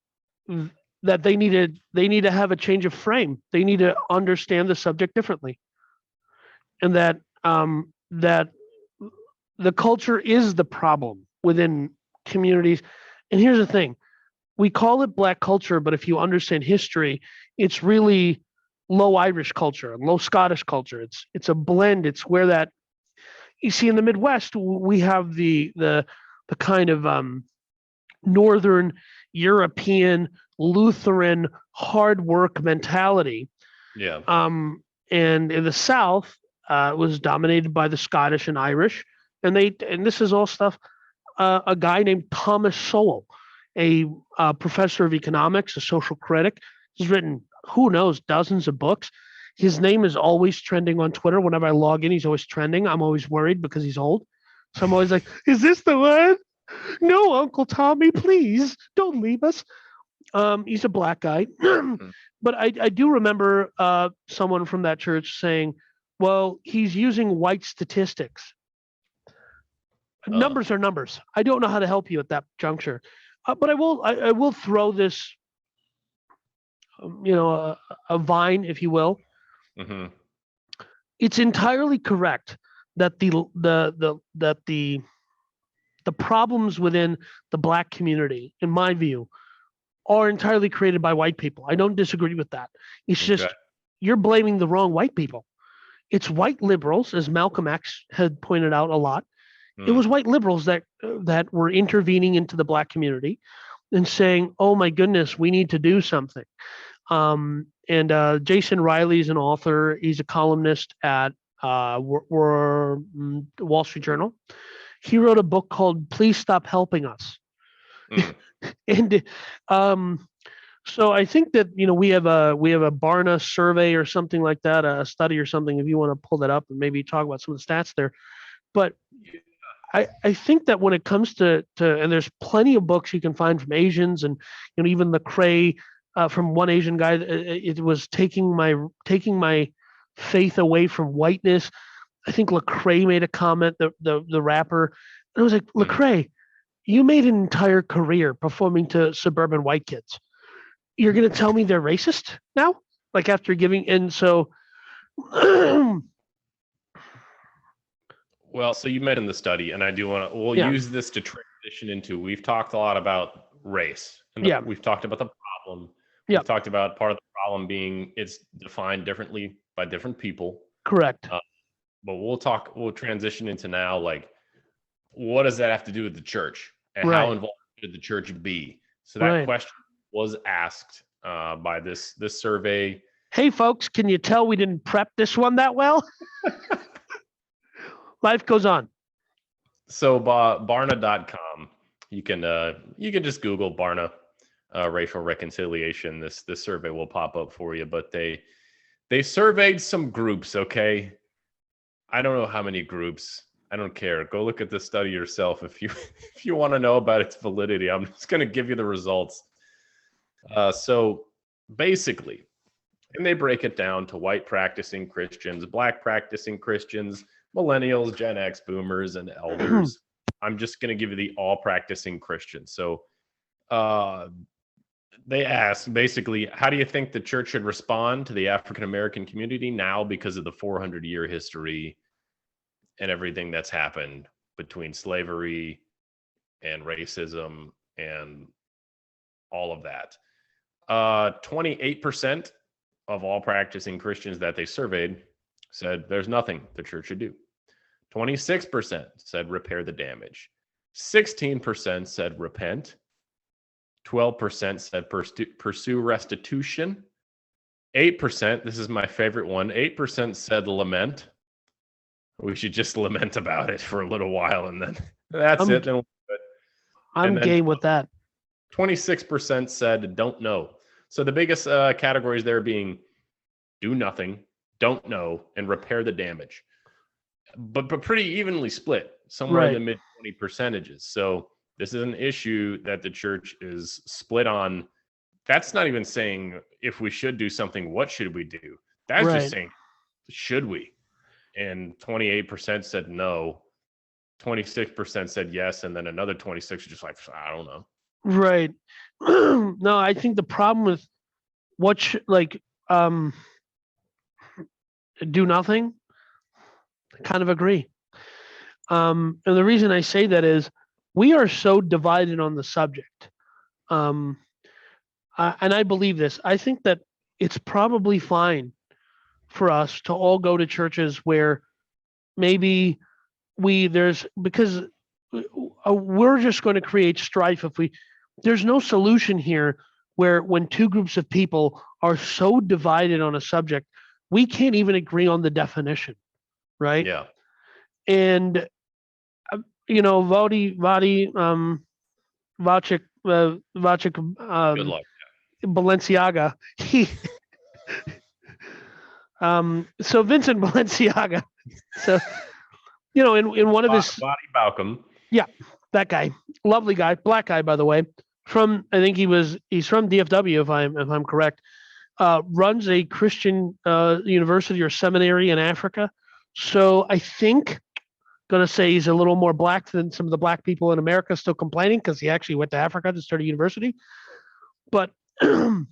that they need to have a change of frame. They need to understand the subject differently, and that the culture is the problem within communities. And here's the thing: we call it Black culture, but if you understand history, it's really low Irish culture and low Scottish culture. It's a blend. It's where that you see in the Midwest, we have the kind of Northern European Lutheran hard work mentality. Yeah. And in the South, it was dominated by the Scottish and Irish, and this is all stuff. A guy named Thomas Sowell, a professor of economics, a social critic, has written who knows dozens of books. His name is always trending on Twitter. Whenever I log in, he's always trending. I'm always worried because he's old, so I'm always like, "Is this the one? No, Uncle Tommy, please don't leave us." He's a Black guy, but I do remember someone from that church saying, "Well, he's using white statistics." Numbers are numbers. I don't know how to help you at that juncture, but I will throw this, a vine, if you will. Mm-hmm. It's entirely correct that the problems within the Black community, in my view, are entirely created by white people. I don't disagree with that. It's just you're blaming the wrong white people. It's white liberals, as Malcolm X had pointed out a lot. It was white liberals that were intervening into the Black community and saying, "Oh my goodness, we need to do something." And Jason Riley is an author. He's a columnist at Wall Street Journal. He wrote a book called "Please Stop Helping Us." And so I think that we have a Barna survey or something like that, a study or something. If you want to pull that up and maybe talk about some of the stats there, but I think that when it comes to and there's plenty of books you can find from Asians, and even Lecrae, from one Asian guy, it was taking my faith away from whiteness. I think Lecrae made a comment, the rapper. And I was like, Mhm. Lecrae, you made an entire career performing to suburban white kids. You're gonna tell me they're racist now? Like after giving and so Well, so you mentioned the study, and I do want to. We'll yeah, use this to transition into. We've talked a lot about race, and yeah, we've talked about the problem. yeah, We've talked about part of the problem being it's defined differently by different people. correct. Uh, but we'll talk. We'll transition into now, like, what does that have to do with the church, and how Right, involved should the church be? So that right. question was asked by this survey. Hey folks, can you tell we didn't prep this one that well? Life goes on. So Barna.com, you can just Google Barna racial reconciliation. This survey will pop up for you. But they surveyed some groups. Okay, I don't know how many groups. I don't care. Go look at the study yourself if you if you want to know about its validity. I'm just going to give you the results. So basically, and they break it down to white practicing Christians, black practicing Christians, millennials, Gen X, boomers, and elders. I'm just going to give you the all practicing Christians. So uh, they asked basically, how do you think the church should respond to the African American community now because of the 400-year history and everything that's happened between slavery and racism and all of that? 28% of all practicing Christians that they surveyed said there's nothing the church should do. 26% said repair the damage. 16% said repent. 12% said pursue restitution. 8%, this is my favorite one, 8% said lament. We should just lament about it for a little while and then that's I'm it. Then we'll do it. I'm And then game with that. 26% said don't know. So the biggest categories there being do nothing, don't know, and repair the damage. But pretty evenly split, somewhere in the Right, mid 20 percentages. So this is an issue that the church is split on. That's not even saying if we should do something, what should we do? That's just right, saying, should we? And 28% said no, 26% said yes, and then another 26 are just like, I don't know. right. No, I think the problem with like do nothing. Kind of agree. And the reason I say that is we are so divided on the subject. Um, and I believe this. I think that it's probably fine for us to all go to churches where maybe there's because we're just going to create strife if we there's no solution here where when two groups of people are so divided on a subject we can't even agree on the definition, right? Yeah. And Vadi Vacek Good luck. Balenciaga. He so Vincent Balenciaga. So in one of his Body Balcom. yeah, that guy, lovely guy, black guy by the way. From I think he's from DFW if I'm correct. Runs a Christian university or seminary in Africa. So I think gonna say he's a little more black than some of the black people in America still complaining because he actually went to Africa to start a university. But in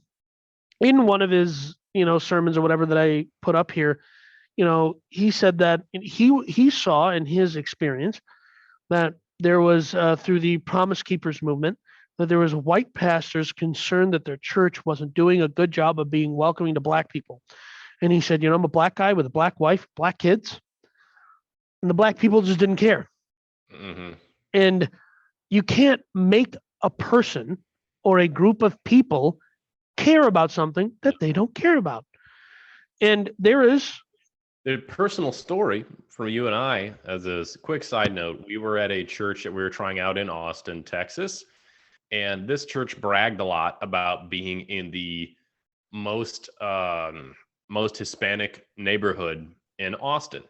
one of his sermons or whatever that I put up here, he said that he saw in his experience that there was through the Promise Keepers movement that there was white pastors concerned that their church wasn't doing a good job of being welcoming to black people. And he said, I'm a black guy with a black wife, black kids, and the black people just didn't care. Mm-hmm. And you can't make a person or a group of people care about something that they don't care about. And there is the personal story from you and I, as a quick side note, we were at a church that we were trying out in Austin, Texas. And this church bragged a lot about being in the most Hispanic neighborhood in Austin.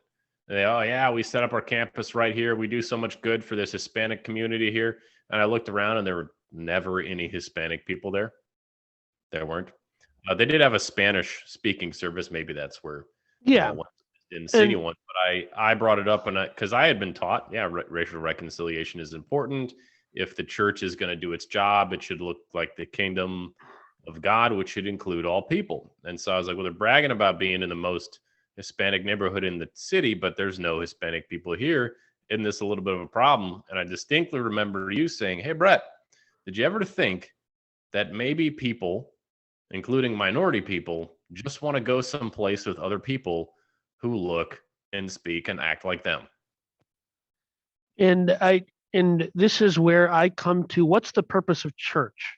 Oh yeah, we set up our campus right here. We do so much good for this Hispanic community here. And I looked around, and there were never any Hispanic people there. There weren't. They did have a Spanish-speaking service. Maybe that's where. yeah. didn't see anyone, but I brought it up because I had been taught, racial reconciliation is important. If the church is going to do its job, it should look like the kingdom of God, which should include all people. And so I was like, well, they're bragging about being in the most Hispanic neighborhood in the city, but there's no Hispanic people here. Isn't this a little bit of a problem? And I distinctly remember you saying, hey, Brett, did you ever think that maybe people, including minority people, just want to go someplace with other people who look and speak and act like them? And this is where I come to, what's the purpose of church?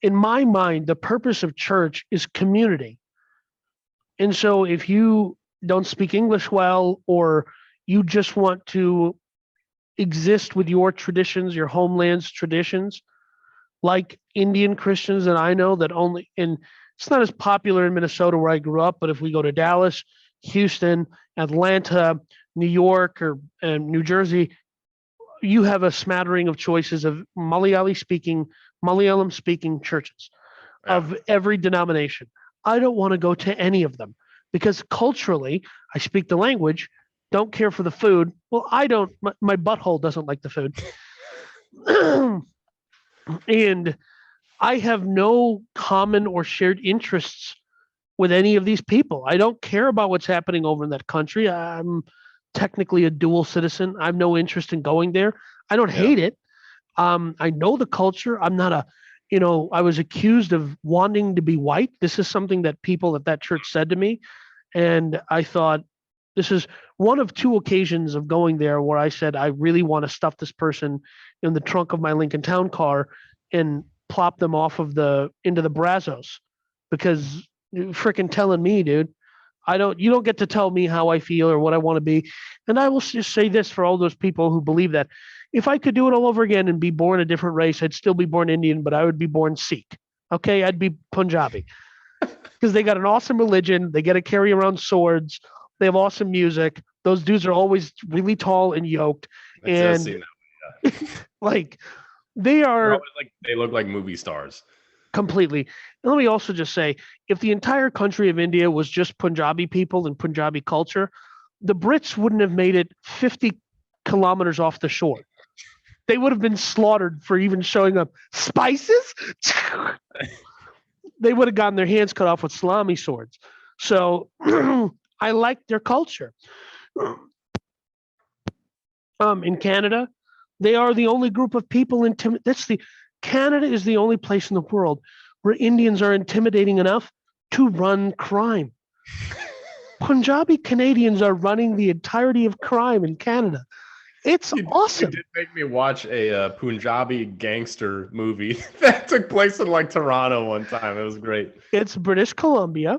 In my mind, the purpose of church is community. And so if you don't speak English well, or you just want to exist with your traditions, your homeland's traditions, like Indian Christians that I know that only, and it's not as popular in Minnesota where I grew up, but if we go to Dallas, Houston, Atlanta, New York, or New Jersey, you have a smattering of choices of Malayalam speaking churches of every denomination. I don't want to go to any of them because culturally, I speak the language, don't care for the food. Well, I don't, my butthole doesn't like the food. And I have no common or shared interests with any of these people. I don't care about what's happening over in that country. I'm technically a dual citizen. I have no interest in going there. I don't hate it. I know the culture. I'm not I was accused of wanting to be white. This is something that people at that church said to me. And I thought, this is one of two occasions of going there where I said, I really want to stuff this person in the trunk of my Lincoln Town car and plop them off of into the Brazos, because you're freaking telling me, dude, you don't get to tell me how I feel or what I want to be. And I will just say this for all those people who believe that if I could do it all over again and be born a different race, I'd still be born Indian, but I would be born Sikh. Okay. I'd be Punjabi because they got an awesome religion. They get to carry around swords. They have awesome music. Those dudes are always really tall and yoked. And like they are they look like movie stars. Completely. And let me also just say, if the entire country of India was just Punjabi people and Punjabi culture, the Brits wouldn't have made it 50 kilometers off the shore. They would have been slaughtered for even showing up. Spices? They would have gotten their hands cut off with salami swords. So I like their culture. In Canada, they are the only group of people Canada is the only place in the world where Indians are intimidating enough to run crime. Punjabi Canadians are running the entirety of crime in Canada. It's awesome. It did make me watch a Punjabi gangster movie that took place in like Toronto one time. It was great. It's British Columbia,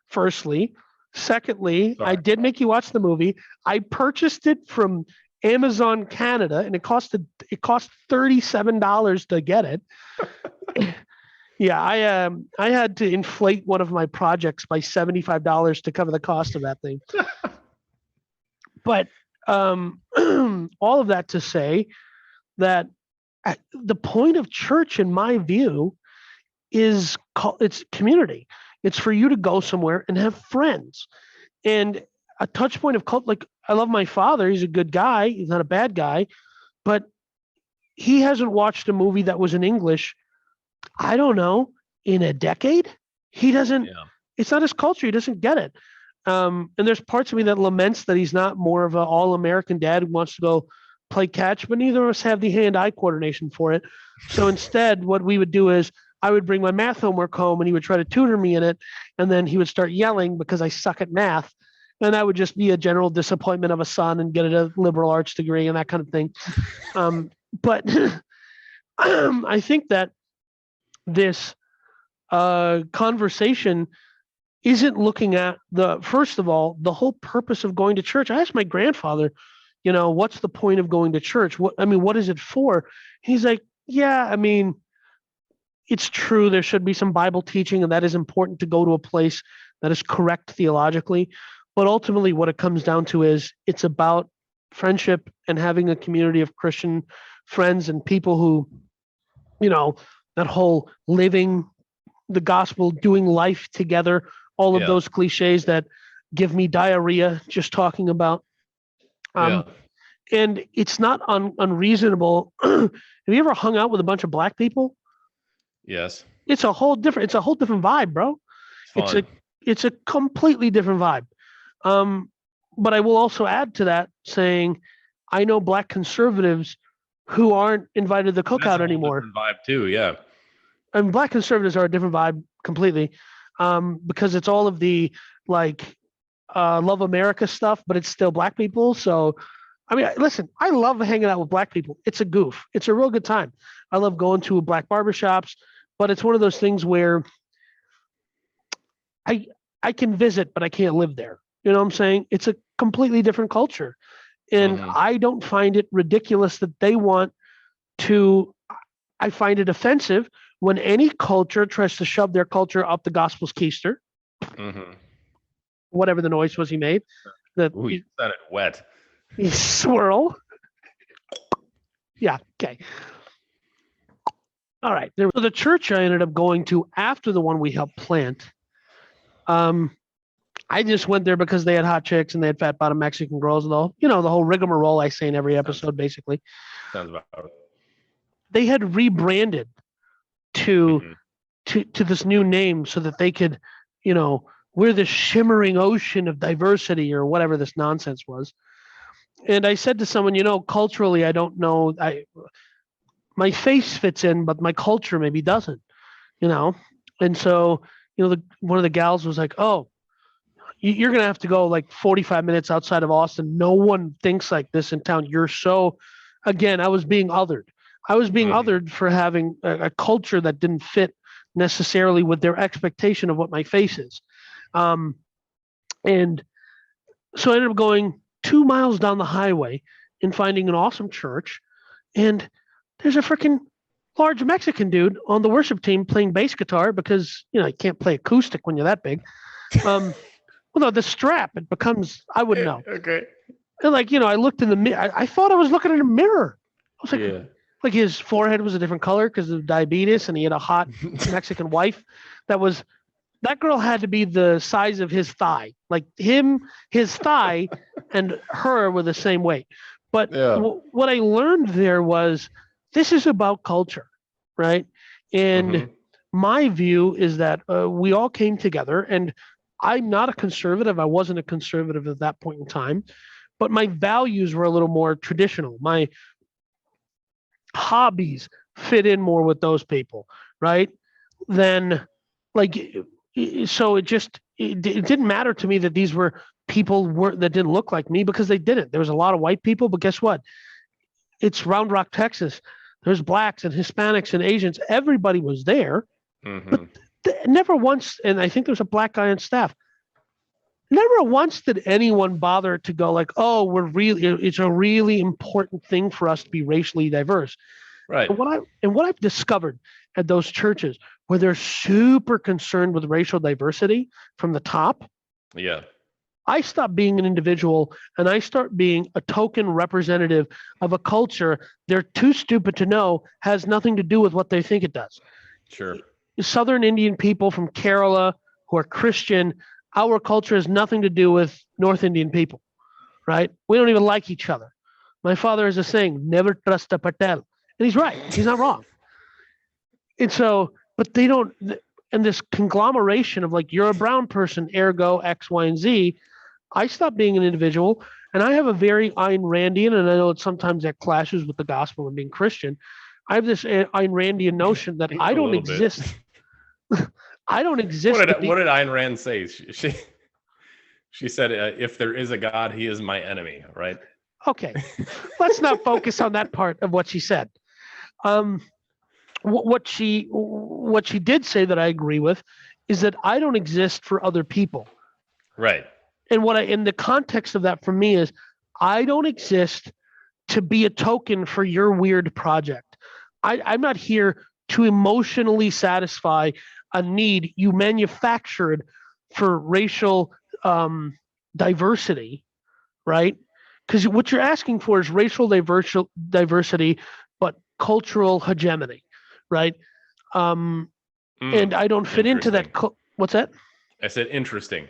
firstly. Secondly, I did make you watch the movie. I purchased it from Amazon Canada, and it cost $37 to get it. Yeah, I had to inflate one of my projects by $75 to cover the cost of that thing. But all of that to say that the point of church, in my view, is it's community. It's for you to go somewhere and have friends. And a touch point of cult, like I love my father. He's a good guy. He's not a bad guy, but he hasn't watched a movie that was in English, I don't know, in a decade. He doesn't, it's not his culture. He doesn't get it. And there's parts of me that laments that he's not more of an all-American dad who wants to go play catch, but neither of us have the hand-eye coordination for it. So instead, what we would do is I would bring my math homework home and he would try to tutor me in it. And then he would start yelling because I suck at math. And I would just be a general disappointment of a son and get a liberal arts degree and that kind of thing. But I think that this conversation isn't looking at first of all, the whole purpose of going to church. I asked my grandfather, what's the point of going to church? What is it for? He's like, yeah, it's true. There should be some Bible teaching, and that is important to go to a place that is correct theologically. But ultimately, what it comes down to is it's about friendship and having a community of Christian friends and people who, that whole living the gospel, doing life together, all of those cliches that give me diarrhea just talking about. Yeah. And it's not unreasonable. Have you ever hung out with a bunch of black people? Yes. It's a whole different vibe, bro. It's It's fun. a completely different vibe. Um, but I will also add to that saying, I know black conservatives who aren't invited to the That's cookout a whole anymore. different vibe too. Yeah. And black conservatives are a different vibe completely, because it's all of the like love America stuff, but it's still black people. So, I mean, listen, I love hanging out with black people. It's a goof. It's a real good time. I love going to black barbershops, but it's one of those things where I I can visit, but I can't live there. You know what I'm saying? It's a completely different culture. And Mhm. I don't find it ridiculous that they want to, I find it offensive when any culture tries to shove their culture up the gospel's keister, Mhm. whatever the noise was he made, that Ooh, you said it wet. he swirl. Yeah, okay. All right. So the church I ended up going to after the one we helped plant, um, I just went there because they had hot chicks and they had fat bottom Mexican girls and the whole rigmarole I say in every episode, basically. Sounds about right. They had rebranded to Mhm. to this new name so that they could, we're the shimmering ocean of diversity or whatever this nonsense was. And I said to someone, culturally, I don't know. My face fits in, but my culture maybe doesn't. You know, and so one of the gals was like, "Oh, you're gonna have to go like 45 minutes outside of Austin. No one thinks like this in town. You're so." Again, I was being othered. I was being Mhm. othered for having a culture that didn't fit necessarily with their expectation of what my face is. Um, and so I ended up going 2 miles down the highway and finding an awesome church. And there's a freaking large Mexican dude on the worship team playing bass guitar because you can't play acoustic when you're that big. Well, no, the strap it becomes I wouldn't know. Okay. And I looked in the mirror. I thought I was looking in a mirror. I was Yeah. like his forehead was a different color because of diabetes, and he had a hot Mexican wife. That girl had to be the size of his thigh. Like his thigh, and her were the same weight. But Yeah. what I learned there was this is about culture, right? And Mhm. my view is that we all came together, and I'm not a conservative. I wasn't a conservative at that point in time, but my values were a little more traditional. My hobbies fit in more with those people, right? Then, like, so it didn't matter to me that these were people that didn't look like me because they didn't. There was a lot of white people, but guess what? It's Round Rock, Texas. There's blacks and Hispanics and Asians. Everybody was there, but Mhm. never once. And I think there's a black guy on staff. Never once did anyone bother to go like, "Oh, it's a really important thing for us to be racially diverse." Right. And what I've discovered at those churches where they're super concerned with racial diversity from the top, Yeah. I stop being an individual and I start being a token representative of a culture they're too stupid to know has nothing to do with what they think it does. Sure. Southern Indian people from Kerala who are Christian, our culture has nothing to do with North Indian people, right? We don't even like each other. My father has a saying, never trust a Patel. And he's right. He's not wrong. And so, but they don't, and this conglomeration of like, you're a brown person, ergo X, Y, and Z. I stopped being an individual and I have a very Ayn Randian, and I know that sometimes that clashes with the gospel and being Christian. I have this Ayn Randian notion that I A don't little bit. exist. I don't What exist to did be. what did Ayn Rand say? She said, "If there is a God, he is my enemy." Right. Okay, let's not focus on that part of what she said. Um, what she did say that I agree with is that I don't exist for other people. Right. And what I in the context of that for me is I don't exist to be a token for your weird project. I'm not here to emotionally satisfy a need you manufactured for racial diversity, right? Because what you're asking for is racial diversity, but cultural hegemony, right? And I don't fit into that. Interesting. What's that? I said interesting.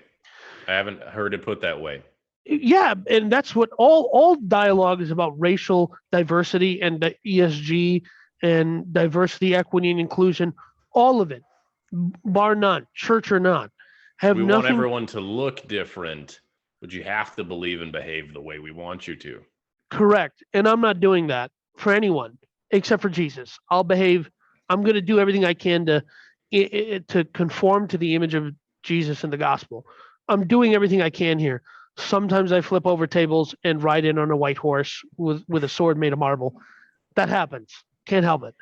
I haven't heard it put that way. Yeah, and that's what all dialogue is about: racial diversity and the ESG and diversity, equity, and inclusion. All of it, bar none, church or not, have We want nothing. everyone to look different, but you have to believe and behave the way we want you to. Correct, and I'm not doing that for anyone except for Jesus. I'll behave. I'm going to do everything I can to conform to the image of Jesus in the gospel. I'm doing everything I can here. Sometimes I flip over tables and ride in on a white horse with a sword made of marble. That happens. Can't help it.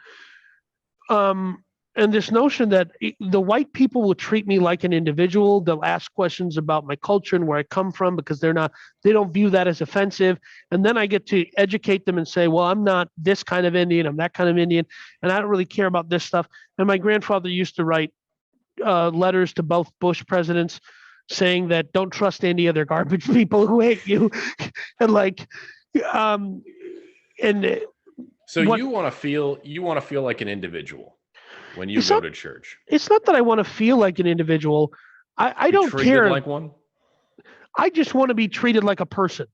And this notion that the white people will treat me like an individual. They'll ask questions about my culture and where I come from because they don't view that as offensive. And then I get to educate them and say, well, I'm not this kind of Indian. I'm that kind of Indian. And I don't really care about this stuff. And my grandfather used to write letters to both Bush presidents saying that don't trust any of their garbage people who hate you. And like, and so you want to feel like an individual when you go to church. It's not that I want to feel like an individual. I don't care. Like one. I just want to be treated like a person.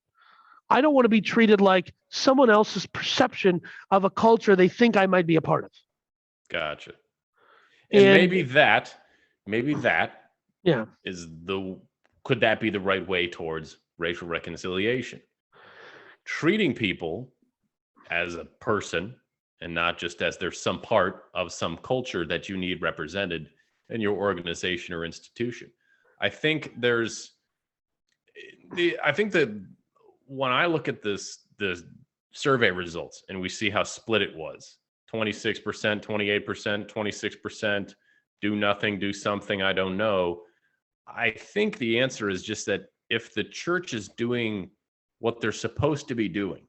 I don't want to be treated like someone else's perception of a culture they think I might be a part of. Gotcha. And maybe that yeah, could that be the right way towards racial reconciliation? Treating people as a person and not just as there's some part of some culture that you need represented in your organization or institution. I think that when I look at the survey results and we see how split it was, 26%, 28%, 26%, do nothing, do something, I don't know. I think the answer is just that if the church is doing what they're supposed to be doing,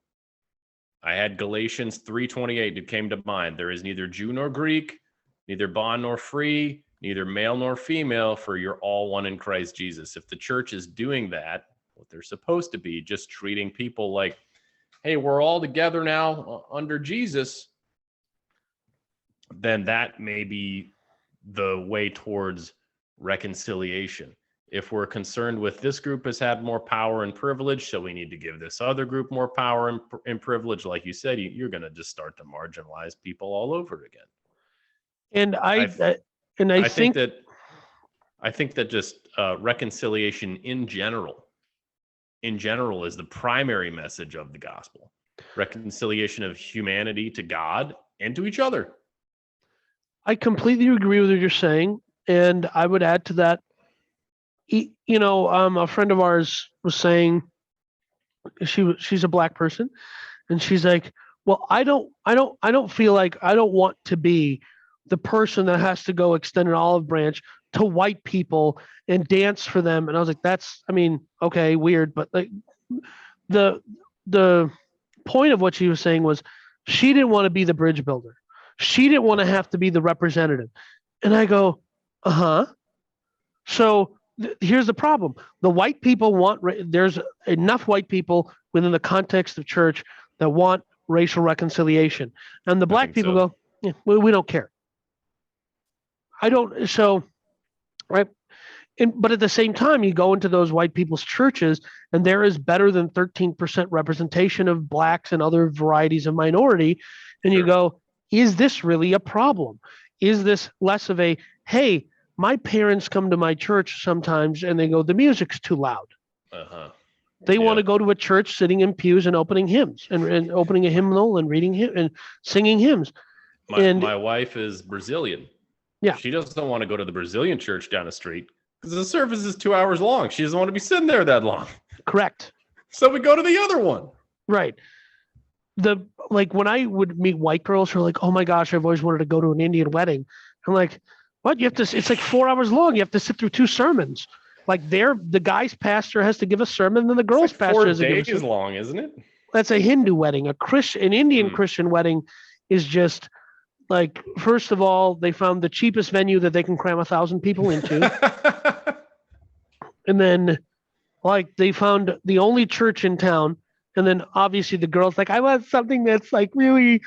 I had Galatians 3:28, it came to mind. There is neither Jew nor Greek, neither bond nor free, neither male nor female, for you're all one in Christ Jesus. If the church is doing that, what they're supposed to be, just treating people like, hey, we're all together now under Jesus, then that may be the way towards reconciliation. If we're concerned with this group has had more power and privilege, so we need to give this other group more power and privilege, like you said, you're going to just start to marginalize people all over again. And I think that just reconciliation in general is the primary message of the gospel. Reconciliation of humanity to God and to each other. I completely agree with what you're saying, and I would add to that. A friend of ours was saying she's a black person, and she's like, well, I don't feel like I don't want to be the person that has to go extend an olive branch to white people and dance for them. And I was like, okay, weird, but like the point of what she was saying was she didn't want to be the bridge builder. She didn't want to have to be the representative. And I go, So here's the problem. The white people there's enough white people within the context of church that want racial reconciliation. And the black people go, yeah, we don't care. Right. But at the same time, you go into those white people's churches and there is better than 13% representation of blacks and other varieties of minority. And you go, is this really a problem? Is this less of a, hey, my parents come to my church sometimes and they go, the music's too loud. They want to go to a church sitting in pews and opening hymns and opening a hymnal and reading and singing hymns. My wife is Brazilian. Yeah. She doesn't want to go to the Brazilian church down the street because the service is 2 hours long. She doesn't want to be sitting there that long. Correct. So we go to the other one. Right. When I would meet white girls who are like, oh my gosh, I've always wanted to go to an Indian wedding. I'm like, what? It's like 4 hours long. You have to sit through 2 sermons. Like the guy's pastor has to give a sermon, then the girl's pastor has to give a sermon. 4 days long, isn't it? That's a Hindu wedding. An Indian Christian wedding is just like, first of all, they found the cheapest venue that they can cram 1,000 people into. And then like they found the only church in town. And then obviously the girl's like, I want something that's like really,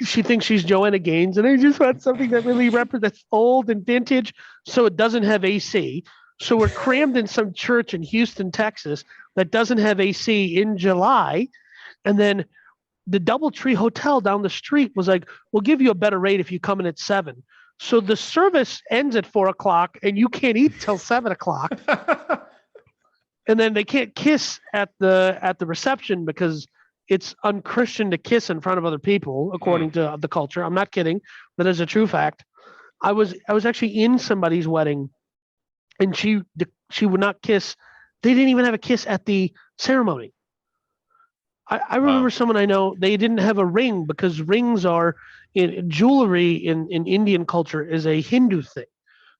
she thinks she's Joanna Gaines, and I just want something that really represents old and vintage, so it doesn't have AC. So we're crammed in some church in Houston, Texas that doesn't have AC in July. And then the DoubleTree Hotel down the street was like, we'll give you a better rate if you come in at 7. So the service ends at 4:00 and you can't eat till 7:00. And then they can't kiss at the reception because it's unchristian to kiss in front of other people, according to the culture. I'm not kidding. That is a true fact. I was actually in somebody's wedding, and she would not kiss. They didn't even have a kiss at the ceremony. I remember someone I know, they didn't have a ring because rings are in jewelry in Indian culture is a Hindu thing,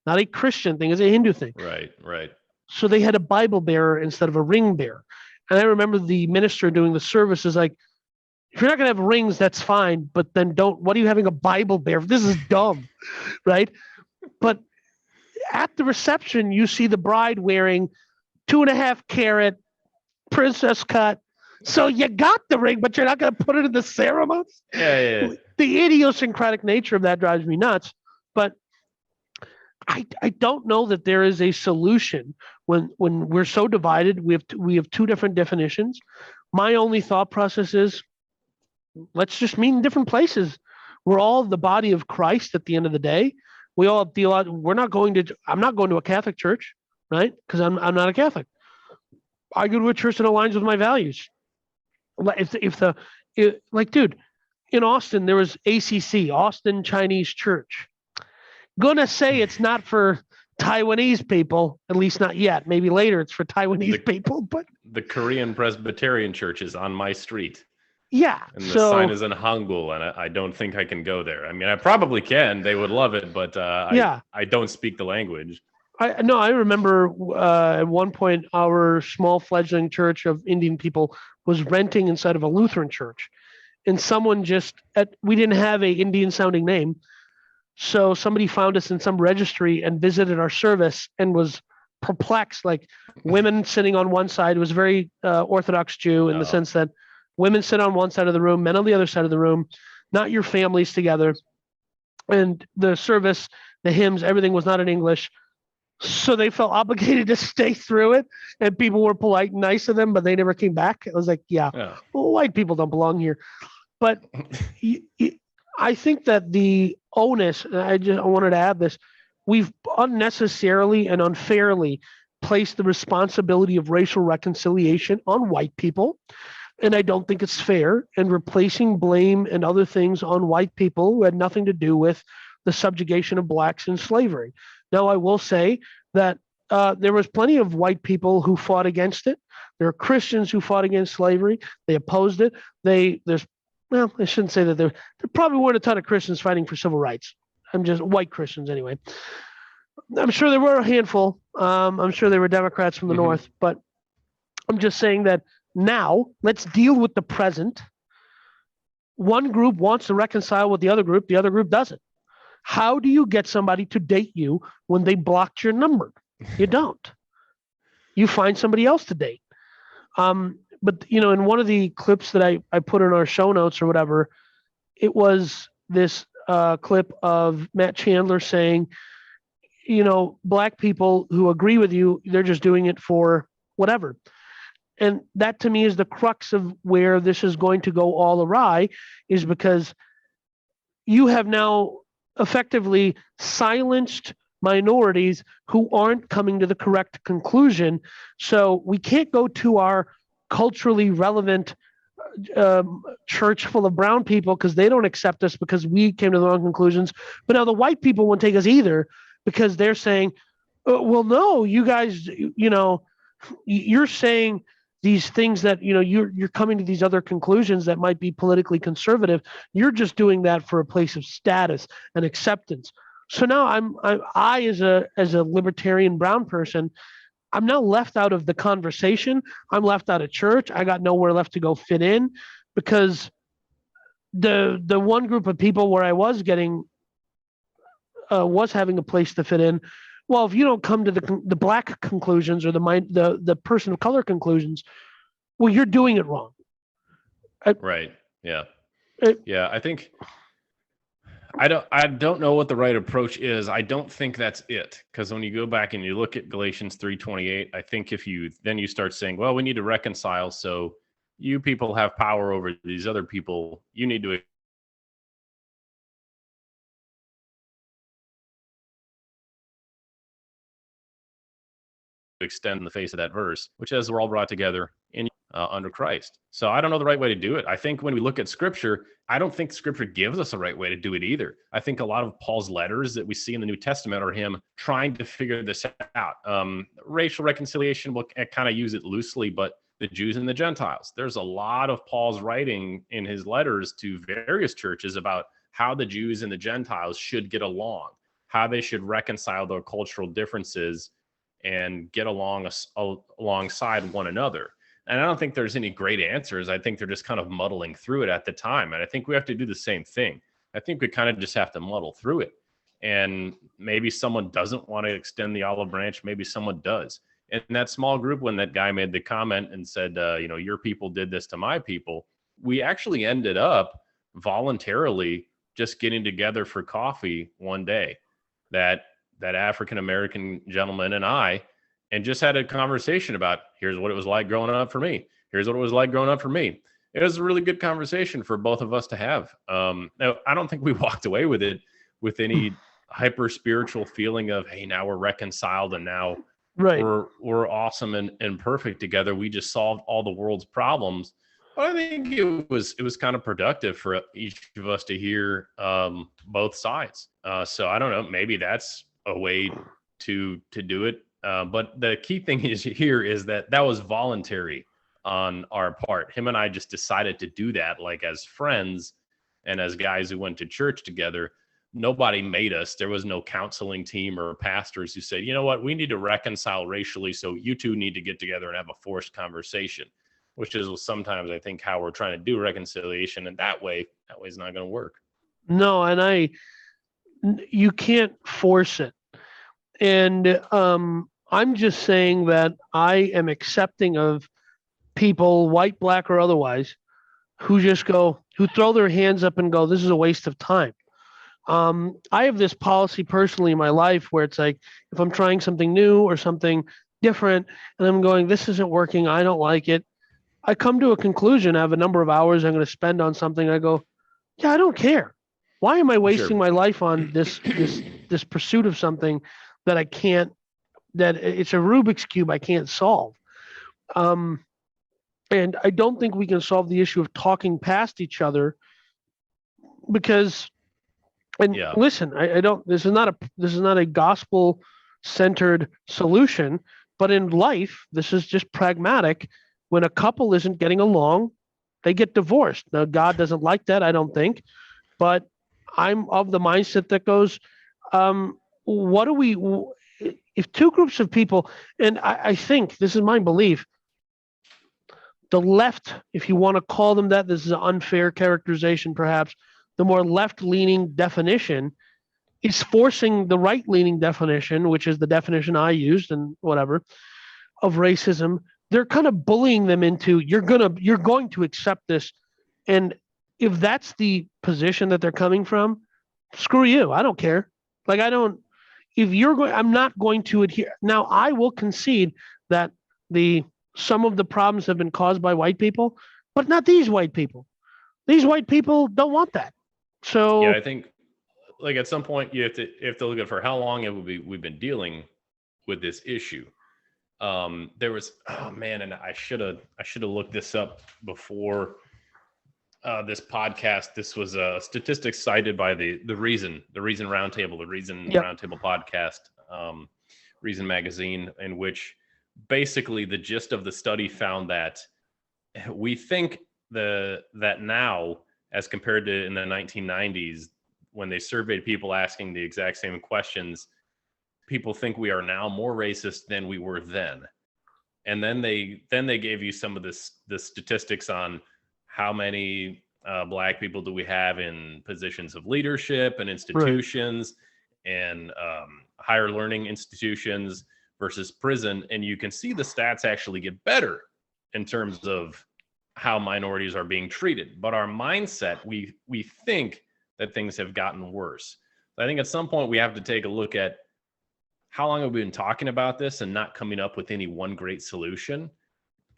not a Christian thing. It's a Hindu thing. Right. So they had a Bible bearer instead of a ring bearer. And I remember the minister doing the service is like, if you're not going to have rings, that's fine. But then what are you having a Bible bearer? This is dumb, right? But at the reception, you see the bride wearing 2.5 carat princess cut. So you got the ring, but you're not going to put it in the ceremony? Yeah. The idiosyncratic nature of that drives me nuts. But I don't know that there is a solution when we're so divided. We have two different definitions. My only thought process is, let's just meet in different places. We're all the body of Christ at the end of the day. We all deal out. I'm not going to a Catholic church, right? Because I'm not a Catholic. I go to a church that aligns with my values. Dude, in Austin there was ACC, Austin Chinese Church. Gonna say it's not for Taiwanese people, at least not yet. Maybe later it's for Taiwanese people, but the Korean Presbyterian Church is on my street. Yeah. And the sign is in Hangul, and I don't think I can go there. I mean, I probably can. They would love it, but I don't speak the language. I remember at one point our small fledgling church of Indian people was renting inside of a Lutheran church. And someone we didn't have a Indian sounding name. So somebody found us in some registry and visited our service and was perplexed, like women sitting on one side. It was very Orthodox Jew in the sense that women sit on one side of the room, men on the other side of the room, not your families together. And the service, the hymns, everything was not in English. So they felt obligated to stay through it. And people were polite and nice to them, but they never came back. I was like, well, white people don't belong here. But I think that the onus, I wanted to add this, we've unnecessarily and unfairly placed the responsibility of racial reconciliation on white people. And I don't think it's fair, and replacing blame and other things on white people who had nothing to do with the subjugation of blacks in slavery. Now, I will say that there was plenty of white people who fought against it. There are Christians who fought against slavery. They opposed it. I shouldn't say that there probably weren't a ton of Christians fighting for civil rights. I'm just white Christians anyway. I'm sure there were a handful. I'm sure there were Democrats from the North, but I'm just saying that now let's deal with the present. One group wants to reconcile with the other group doesn't. How do you get somebody to date you when they blocked your number? You don't. You find somebody else to date. But in one of the clips that I put in our show notes or whatever, it was this clip of Matt Chandler saying, black people who agree with you, they're just doing it for whatever. And that to me is the crux of where this is going to go all awry, is because you have now effectively silenced minorities who aren't coming to the correct conclusion. So we can't go to our culturally relevant church full of brown people because they don't accept us because we came to the wrong conclusions. But now the white people won't take us either because they're saying, well, no, you guys, you're saying these things that, you're coming to these other conclusions that might be politically conservative. You're just doing that for a place of status and acceptance. So now I as a libertarian brown person, I'm now left out of the conversation. I'm left out of church. I got nowhere left to go fit in because the one group of people where I was having a place to fit in. Well, if you don't come to the black conclusions or the person of color conclusions, well, you're doing it wrong. Right. Yeah. I think I don't know what the right approach is. I don't think that's it, because when you go back and you look at Galatians 3:28, I think if you start saying, well, we need to reconcile, so you people have power over these other people, you need to extend the face of that verse, which says we're all brought together in under Christ. So I don't know the right way to do it. I think when we look at Scripture, I don't think Scripture gives us a right way to do it either. I think a lot of Paul's letters that we see in the New Testament are him trying to figure this out. Racial reconciliation, we'll kind of use it loosely, but the Jews and the Gentiles. There's a lot of Paul's writing in his letters to various churches about how the Jews and the Gentiles should get along, how they should reconcile their cultural differences and get along alongside one another. And I don't think there's any great answers. I think they're just kind of muddling through it at the time. And I think we have to do the same thing. I think we kind of just have to muddle through it. And maybe someone doesn't want to extend the olive branch. Maybe someone does. In that small group, when that guy made the comment and said, your people did this to my people, we actually ended up voluntarily just getting together for coffee one day. That African-American gentleman and I, and just had a conversation about, here's what it was like growing up for me. Here's what it was like growing up for me. It was a really good conversation for both of us to have. Now, I don't think we walked away with it with any hyper spiritual feeling of, hey, now we're reconciled and now we're awesome and perfect together. We just solved all the world's problems. But I think it was kind of productive for each of us to hear both sides. So I don't know, maybe that's a way to do it. But the key thing is that was voluntary on our part. Him and I just decided to do that, like as friends and as guys who went to church together. Nobody made us. There was no counseling team or pastors who said, you know what, we need to reconcile racially, so you two need to get together and have a forced conversation, which is sometimes I think how we're trying to do reconciliation. And that way is not going to work. No, and you can't force it. And I'm just saying that I am accepting of people, white, black, or otherwise, who throw their hands up and go, this is a waste of time. I have this policy personally in my life where it's like, if I'm trying something new or something different and I'm going, this isn't working, I don't like it, I come to a conclusion. I have a number of hours I'm going to spend on something. I go, yeah, I don't care. Why am I wasting my life on this pursuit of something that that it's a Rubik's Cube I can't solve? And I don't think we can solve the issue of talking past each other because, listen, I don't, this is not a gospel centered solution, but in life, this is just pragmatic. When a couple isn't getting along, they get divorced. Now, God doesn't like that, I don't think, but I'm of the mindset that goes, if two groups of people, and I think this is my belief, the left, if you want to call them that, this is an unfair characterization perhaps, the more left-leaning definition is forcing the right-leaning definition, which is the definition I used and whatever, of racism. They're kind of bullying them into, you're going to accept this. And if that's the position that they're coming from, screw you. I don't care. Like, I'm not going to adhere. Now, I will concede that some of the problems have been caused by white people, but not these white people. These white people don't want that. So yeah, I think like at some point you have to look at for how long we've been dealing with this issue. There was, and I should have looked this up before this podcast. This was a statistic cited by the Reason Roundtable, Roundtable podcast, Reason magazine, in which basically the gist of the study found that we think that now, as compared to in the 1990s, when they surveyed people asking the exact same questions, people think we are now more racist than we were then. And then they gave you some of the statistics on how many Black people do we have in positions of leadership and institutions, and higher learning institutions versus prison. And you can see the stats actually get better in terms of how minorities are being treated. But our mindset, we think that things have gotten worse. I think at some point we have to take a look at how long have we been talking about this and not coming up with any one great solution.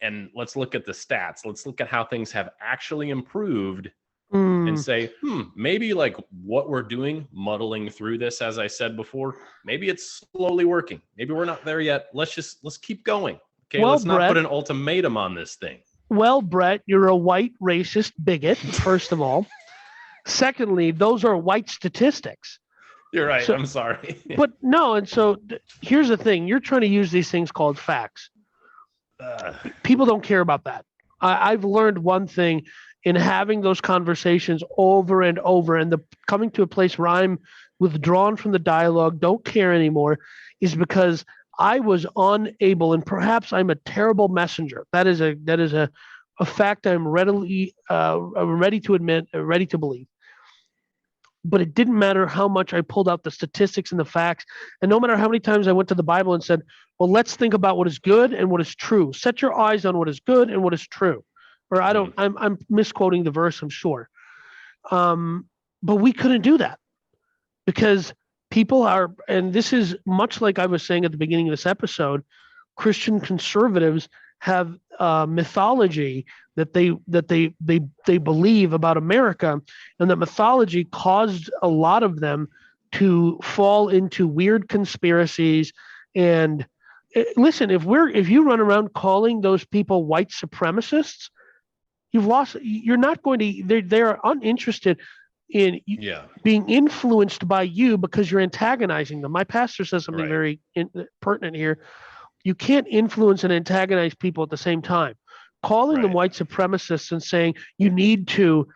And let's look at the stats. Let's look at how things have actually improved and say, maybe like what we're doing, muddling through this, as I said before, maybe it's slowly working. Maybe we're not there yet. Let's keep going. Okay, well, let's not Brett, put an ultimatum on this thing. Well, Brett, you're a white racist bigot, first of all. Secondly, those are white statistics. You're right. So, I'm sorry. But no, and so here's the thing. You're trying to use these things called facts. People don't care about that. I've learned one thing in having those conversations over and over, and coming to a place where I'm withdrawn from the dialogue, don't care anymore, is because I was unable, and perhaps I'm a terrible messenger. That is a fact I'm ready to admit, ready to believe. But it didn't matter how much I pulled out the statistics and the facts, and no matter how many times I went to the Bible and said, well, let's think about what is good and what is true. Set your eyes on what is good and what is true. Or I'm misquoting the verse, I'm sure. But we couldn't do that because people are, and this is much like I was saying at the beginning of this episode, Christian conservatives have mythology that they believe about America, and that mythology caused a lot of them to fall into weird conspiracies. And listen, if you run around calling those people white supremacists, you've lost. You're not going to. They are uninterested in being influenced by you because you're antagonizing them. My pastor says something very pertinent here. You can't influence and antagonize people at the same time. Calling them white supremacists and saying you need to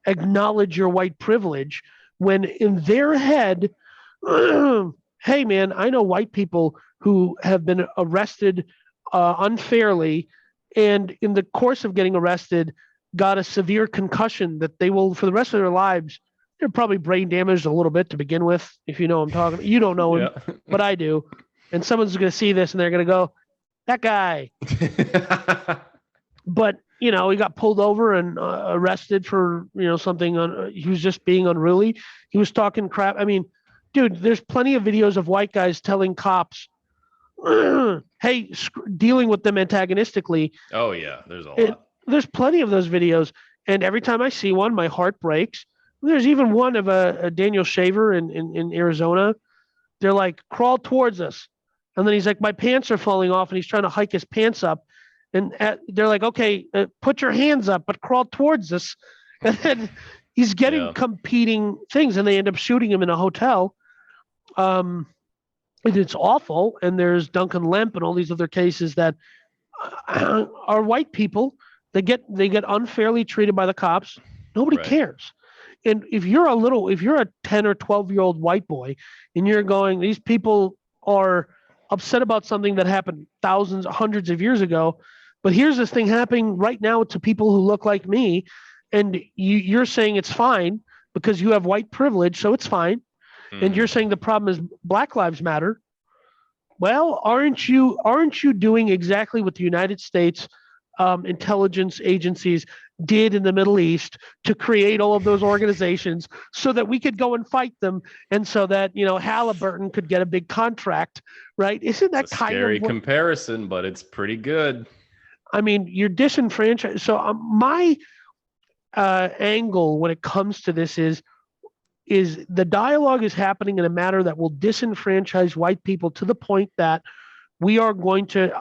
acknowledge your white privilege, when in their head, hey man, I know white people who have been arrested unfairly, and in the course of getting arrested, got a severe concussion that they will, for the rest of their lives, they're probably brain damaged a little bit to begin with. If you know I'm talking, you don't know him, but I do. And someone's going to see this and they're going to go, that guy. But, he got pulled over and arrested for, something. He was just being unruly. He was talking crap. I mean, dude, there's plenty of videos of white guys telling cops, hey, dealing with them antagonistically. Oh, yeah, there's a lot. There's plenty of those videos. And every time I see one, my heart breaks. There's even one of a Daniel Shaver in Arizona. They're like, crawl towards us. And then he's like, my pants are falling off, and he's trying to hike his pants up. And they're like, okay, put your hands up, but crawl towards us. And then he's getting competing things, and they end up shooting him in a hotel. And it's awful. And there's Duncan Lemp and all these other cases that are white people. They get unfairly treated by the cops. Nobody cares. And if you're a 10 or 12-year-old white boy, and you're going, these people are upset about something that happened thousands, hundreds of years ago, but here's this thing happening right now to people who look like me, and you're saying it's fine because you have white privilege, so it's fine. And you're saying the problem is Black Lives Matter. Well, aren't you doing exactly what the United States intelligence agencies did in the Middle East to create all of those organizations so that we could go and fight them, and so that Halliburton could get a big contract, right? Isn't that kind of scary comparison? But it's pretty good. I mean, you're disenfranchised. So my angle when it comes to this is the dialogue is happening in a manner that will disenfranchise white people to the point that we are going to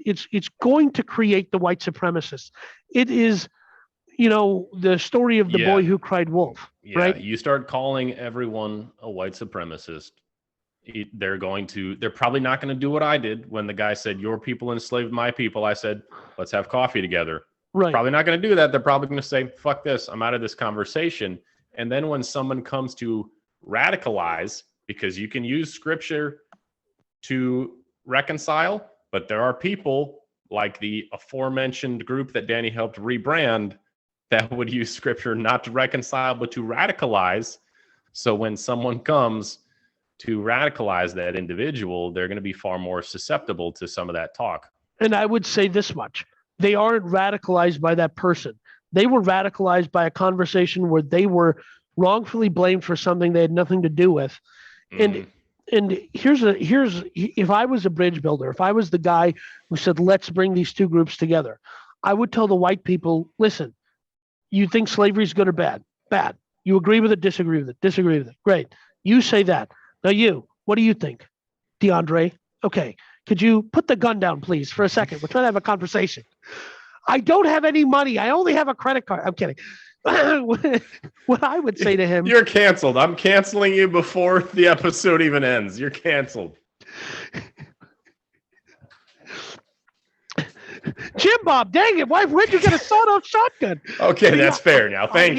it's going to create the white supremacists. It is, the story of the boy who cried wolf, right? You start calling everyone a white supremacist, they're probably not going to do what I did when the guy said, your people enslaved my people. I said, let's have coffee together. Right. Probably not going to do that. They're probably going to say, fuck this, I'm out of this conversation. And then when someone comes to radicalize, because you can use scripture to reconcile, but there are people like the aforementioned group that Danny helped rebrand that would use scripture not to reconcile, but to radicalize. So when someone comes to radicalize that individual, they're going to be far more susceptible to some of that talk. And I would say this much. They aren't radicalized by that person. They were radicalized by a conversation where they were wrongfully blamed for something they had nothing to do with. And here's if I was a bridge builder, if I was the guy who said, let's bring these two groups together, I would tell the white people, listen, you think slavery is good or bad? Bad. You agree with it, disagree with it, disagree with it. Great. You say that. Now what do you think? DeAndre, okay. Could you put the gun down, please, for a second? We're trying to have a conversation. I don't have any money. I only have a credit card. I'm kidding. What I would say to him. You're canceled. I'm canceling you before the episode even ends. You're canceled. Jim Bob, dang it. Where'd you get a sawed-off shotgun? Okay, that's fair now. Thank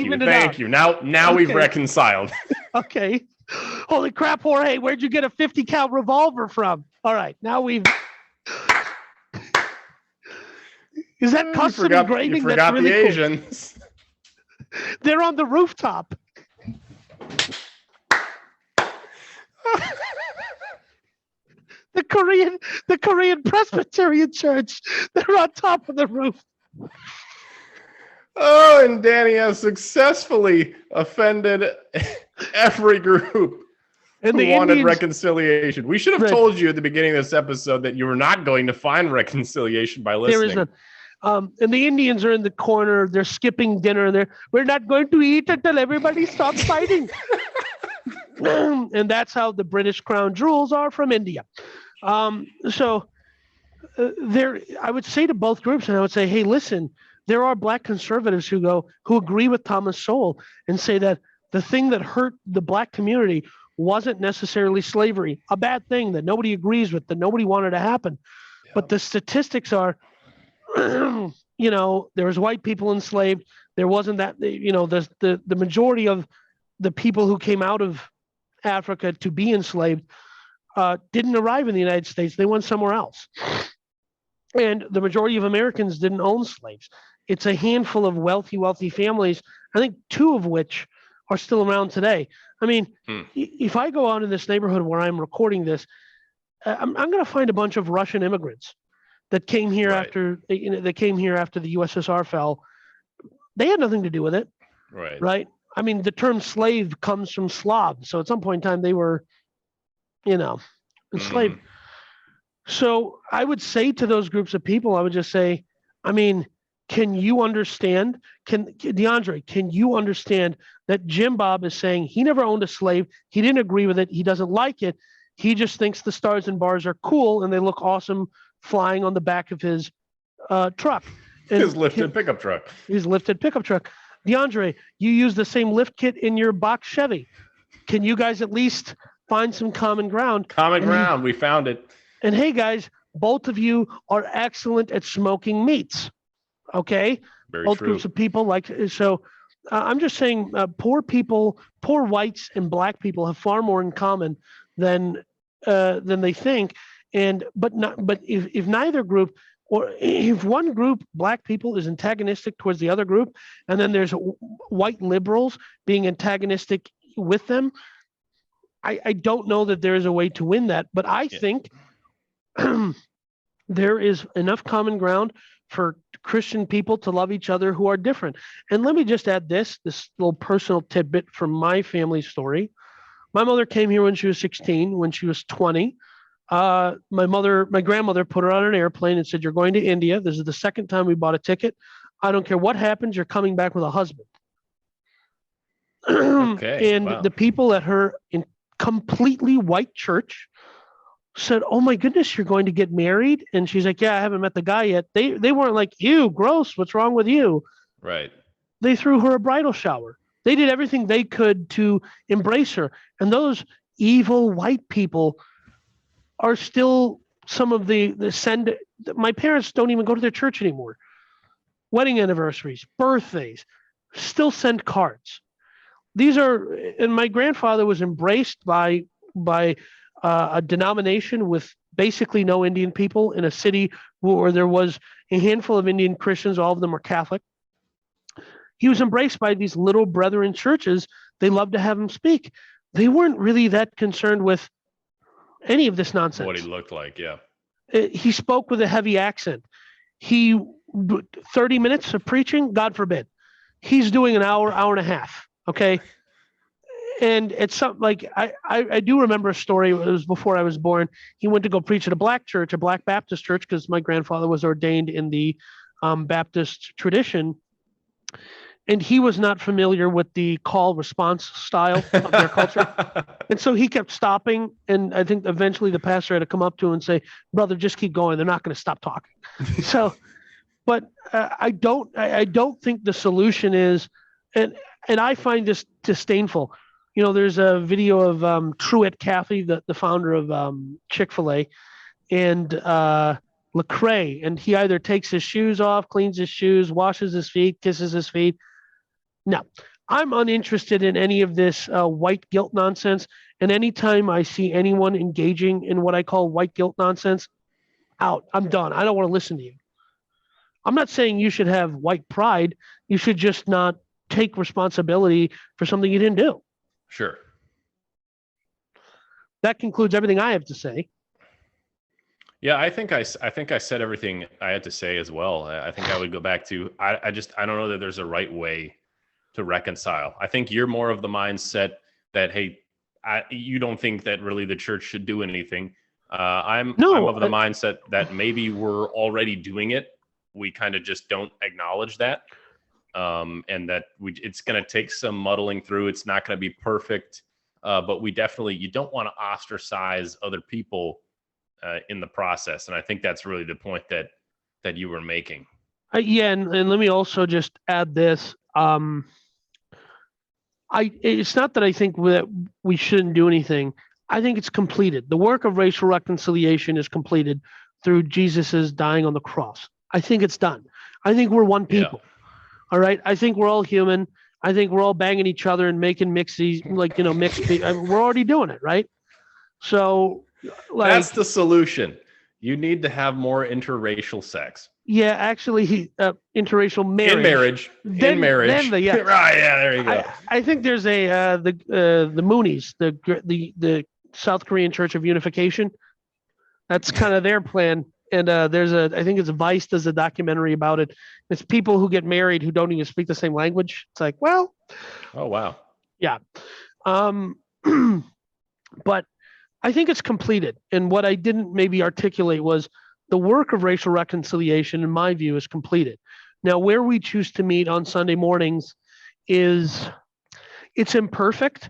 you. Now okay. We've reconciled. Okay. Holy crap, Jorge. Where'd you get a 50 cal revolver from? All right. Now we've. Is that custom engraving? You forgot really the Asians. Cool. They're on the rooftop. The Korean Presbyterian Church. They're on top of the roof. Oh, and Danny has successfully offended every group who wanted reconciliation. We should have told you at the beginning of this episode that you were not going to find reconciliation by listening. There is none. And the Indians are in the corner. They're skipping dinner. We're not going to eat until everybody stops fighting. And that's how the British crown jewels are from India. I would say to both groups, and I would say, hey, listen, there are black conservatives who agree with Thomas Sowell and say that the thing that hurt the black community wasn't necessarily slavery, a bad thing that nobody agrees with, that nobody wanted to happen. Yeah. But the statistics are, there was white people enslaved. There wasn't that, the majority of the people who came out of Africa to be enslaved didn't arrive in the United States. They went somewhere else. And the majority of Americans didn't own slaves. It's a handful of wealthy families, I think two of which are still around today. I mean, if I go out in this neighborhood where I'm recording this, I'm going to find a bunch of Russian immigrants that came here after the USSR fell. They had nothing to do with it. Right. I mean, the term slave comes from Slav. So at some point in time, they were, enslaved. So I would say to those groups of people, I would just say, I mean, can you understand? DeAndre, can you understand that Jim Bob is saying he never owned a slave? He didn't agree with it. He doesn't like it. He just thinks the stars and bars are cool and they look awesome flying on the back of his truck. His lifted pickup truck. His lifted pickup truck. DeAndre, you use the same lift kit in your box Chevy. Can you guys at least find some common ground? We found it. And hey, guys, both of you are excellent at smoking meats. Okay? Both groups of people I'm just saying poor whites and black people have far more in common than they think. But if neither group, or if one group, black people, is antagonistic towards the other group, and then there's white liberals being antagonistic with them, I don't know that there is a way to win that. But I think there is enough common ground for Christian people to love each other who are different. And let me just add this little personal tidbit from my family story. My mother came here when she was 16. When she was 20, my grandmother put her on an airplane and said, "You're going to India. This is the second time we bought a ticket. I don't care what happens. You're coming back with a husband." Okay. And the people at her completely white church said, "Oh my goodness, you're going to get married?" And she's like, "Yeah, I haven't met the guy yet." They weren't like, "Ew, gross, what's wrong with you?" Right. They threw her a bridal shower. They did everything they could to embrace her. And those evil white people are still some of my parents don't even go to their church anymore. Wedding anniversaries, birthdays, still send cards. And my grandfather was embraced by a denomination with basically no Indian people in a city where there was a handful of Indian Christians. All of them were Catholic. He was embraced by these little brethren churches. They loved to have him speak. They weren't really that concerned with any of this nonsense. What he looked like, yeah. He spoke with a heavy accent. 30 minutes of preaching, God forbid. he's doing an hour, hour and a half. Okay. And it's something like I do remember a story. It was before I was born. He went to go preach at a black church, a black Baptist church, because my grandfather was ordained in the Baptist tradition. And he was not familiar with the call response style of their culture. And so he kept stopping. And I think eventually the pastor had to come up to him and say, brother, just keep going. They're not going to stop talking. So, but I don't think the solution is, and I find this disdainful. There's a video of Truett Cathy, the founder of Chick-fil-A, and Lecrae, and he either takes his shoes off, cleans his shoes, washes his feet, kisses his feet. No, I'm uninterested in any of this white guilt nonsense. And anytime I see anyone engaging in what I call white guilt nonsense, out. I'm done. I don't want to listen to you. I'm not saying you should have white pride. You should just not take responsibility for something you didn't do. Sure. That concludes everything I have to say. Yeah, I think I said everything I had to say as well. I think I would go back to I don't know that there's a right way to reconcile. I think you're more of the mindset that, hey, you don't think that really the church should do anything. I'm of the mindset that maybe we're already doing it. We kind of just don't acknowledge that, and that it's going to take some muddling through. It's not going to be perfect, but you don't want to ostracize other people in the process. And I think that's really the point that you were making. Yeah, and let me also just add this. It's not that I think that we shouldn't do anything. I think it's completed. The work of racial reconciliation is completed through Jesus's dying on the cross. I think it's done. I think we're one people. Yeah. All right. I think we're all human. I think we're all banging each other and making mixed. We're already doing it, right? So, that's the solution. You need to have more interracial sex. Yeah, actually, interracial marriage. In marriage. Yeah. Right. Yeah. There you go. I think there's the Moonies, the South Korean Church of Unification. That's kind of their plan. And I think it's Vice does a documentary about it. It's people who get married who don't even speak the same language. It's like, well. Oh wow. Yeah. But I think it's completed. And what I didn't maybe articulate was the work of racial reconciliation, in my view, is completed. Now, where we choose to meet on Sunday mornings it's imperfect,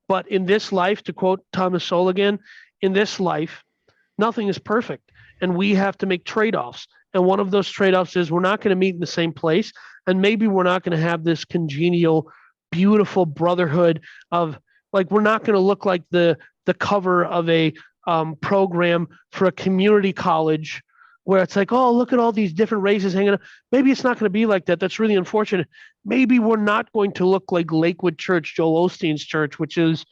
but in this life, to quote Thomas Sowell again, in this life, nothing is perfect. And we have to make trade-offs. And one of those trade-offs is we're not going to meet in the same place. And maybe we're not going to have this congenial, beautiful brotherhood of, like, we're not going to look like the cover of a program for a community college where it's like, oh, look at all these different races hanging out. Maybe it's not going to be like that. That's really unfortunate. Maybe we're not going to look like Lakewood Church, Joel Osteen's church, which is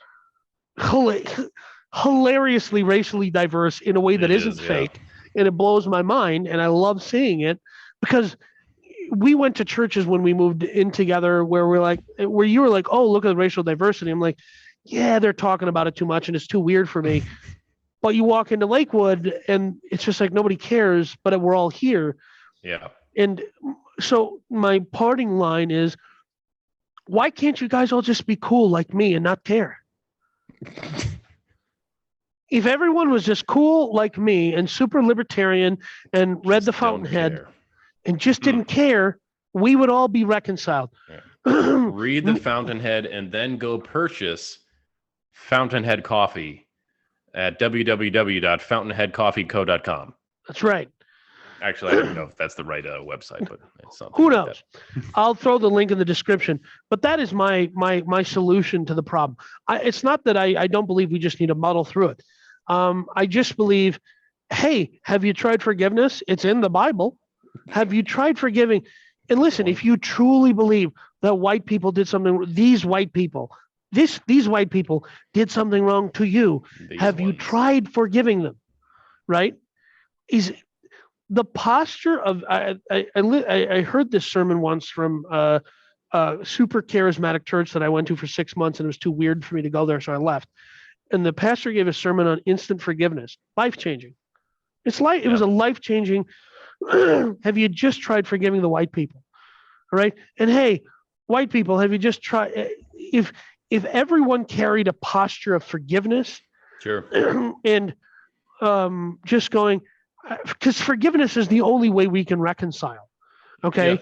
hilariously racially diverse in a way that isn't fake. And it blows my mind. And I love seeing it because we went to churches when we moved in together where where you were like, oh, look at the racial diversity. I'm like, yeah, they're talking about it too much and it's too weird for me. But you walk into Lakewood and it's just like nobody cares, but we're all here. Yeah. And so my parting line is, why can't you guys all just be cool like me and not care? If everyone was just cool like me and super libertarian and read the Fountainhead and just didn't care, we would all be reconciled. Yeah. Read the Fountainhead and then go purchase Fountainhead Coffee at www.fountainheadcoffeeco.com. That's right. Actually, I don't know if that's the right website, but it's something. Who knows? I'll throw the link in the description. But that is my solution to the problem. It's not that I don't believe we just need to muddle through it. I just believe, hey, have you tried forgiveness? It's in the Bible. Have you tried forgiving? And listen, if you truly believe that white people did something, these white people did something wrong to you, have you tried forgiving them? Right? Is the posture of I heard this sermon once from a super charismatic church that I went to for 6 months, and it was too weird for me to go there, so I left. And the pastor gave a sermon on instant forgiveness, life-changing. It was a life-changing. Have you just tried forgiving the white people? All right. And hey, white people, have you just tried? If everyone carried a posture of forgiveness, Sure. and just going, because forgiveness is the only way we can reconcile. Okay. Yeah.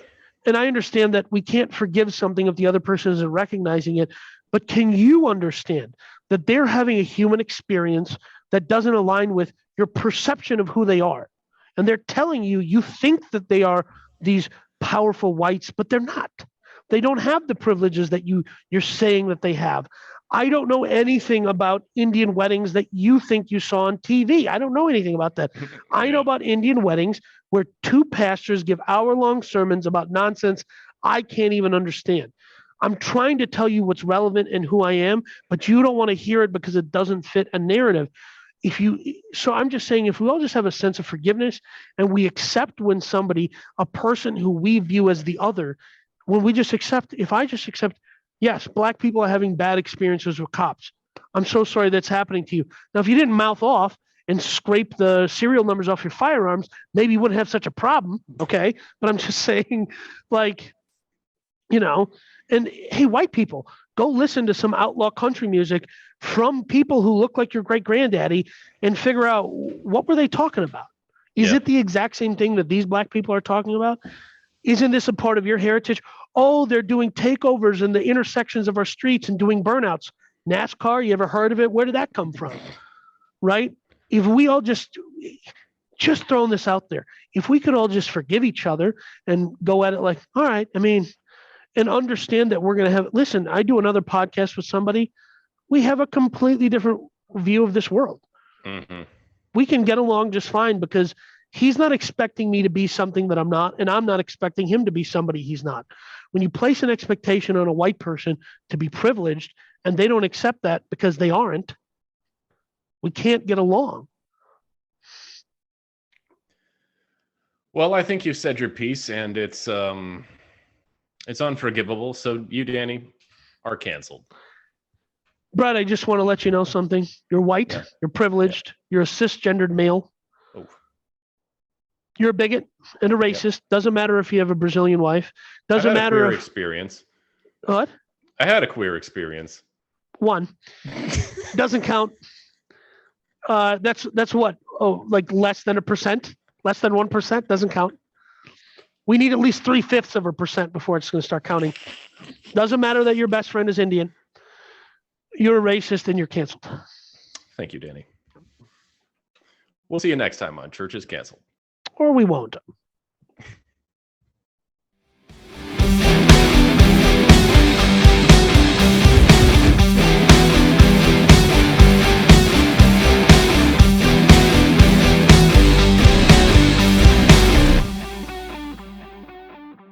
And I understand that we can't forgive something if the other person isn't recognizing it. But can you understand that they're having a human experience that doesn't align with your perception of who they are? And they're telling you, you think that they are these powerful whites, but they're not. They don't have the privileges that you're saying that they have. I don't know anything about Indian weddings that you think you saw on TV. I don't know anything about that. I know Yeah. about Indian weddings where two pastors give hour-long sermons about nonsense I can't even understand. I'm trying to tell you what's relevant and who I am, but you don't want to hear it because it doesn't fit a narrative. So I'm just saying, if we all just have a sense of forgiveness and we accept when somebody, a person who we view as the other, when we just accept, if I just accept, yes, black people are having bad experiences with cops. I'm so sorry that's happening to you. Now, if you didn't mouth off and scrape the serial numbers off your firearms, maybe you wouldn't have such a problem. Okay. But I'm just saying, like, you know, and hey, white people, go listen to some outlaw country music from people who look like your great granddaddy and figure out what were they talking about. Is Yeah. it the exact same thing that these black people are talking about? Isn't this a part of your heritage? Oh, they're doing takeovers in the intersections of our streets and doing burnouts. NASCAR, you ever heard of it? Where did that come from? Right? If we all just throwing this out there, if we could all just forgive each other and go at it like, all right, I mean, and understand that we're going to have, listen, I do another podcast with somebody. We have a completely different view of this world. Mm-hmm. We can get along just fine because he's not expecting me to be something that I'm not, and I'm not expecting him to be somebody he's not. When you place an expectation on a white person to be privileged and they don't accept that because they aren't, we can't get along. Well, I think you said your piece, and it's unforgivable. So you, Danny, are canceled. Brett, I just want to let you know something. You're white, Yeah. you're privileged, you're a cisgendered male. Oh. You're a bigot and a racist. Doesn't matter if you have a Brazilian wife. I've Doesn't had a matter queer if experience. what? I had a queer experience. One doesn't count. That's what? Oh, like less than 1%, less than 1% doesn't count. We need at least 0.75% before it's going to start counting. Doesn't matter that your best friend is Indian. You're a racist and you're canceled. Thank you, Danny. We'll see you next time on Church is Canceled. Or we won't.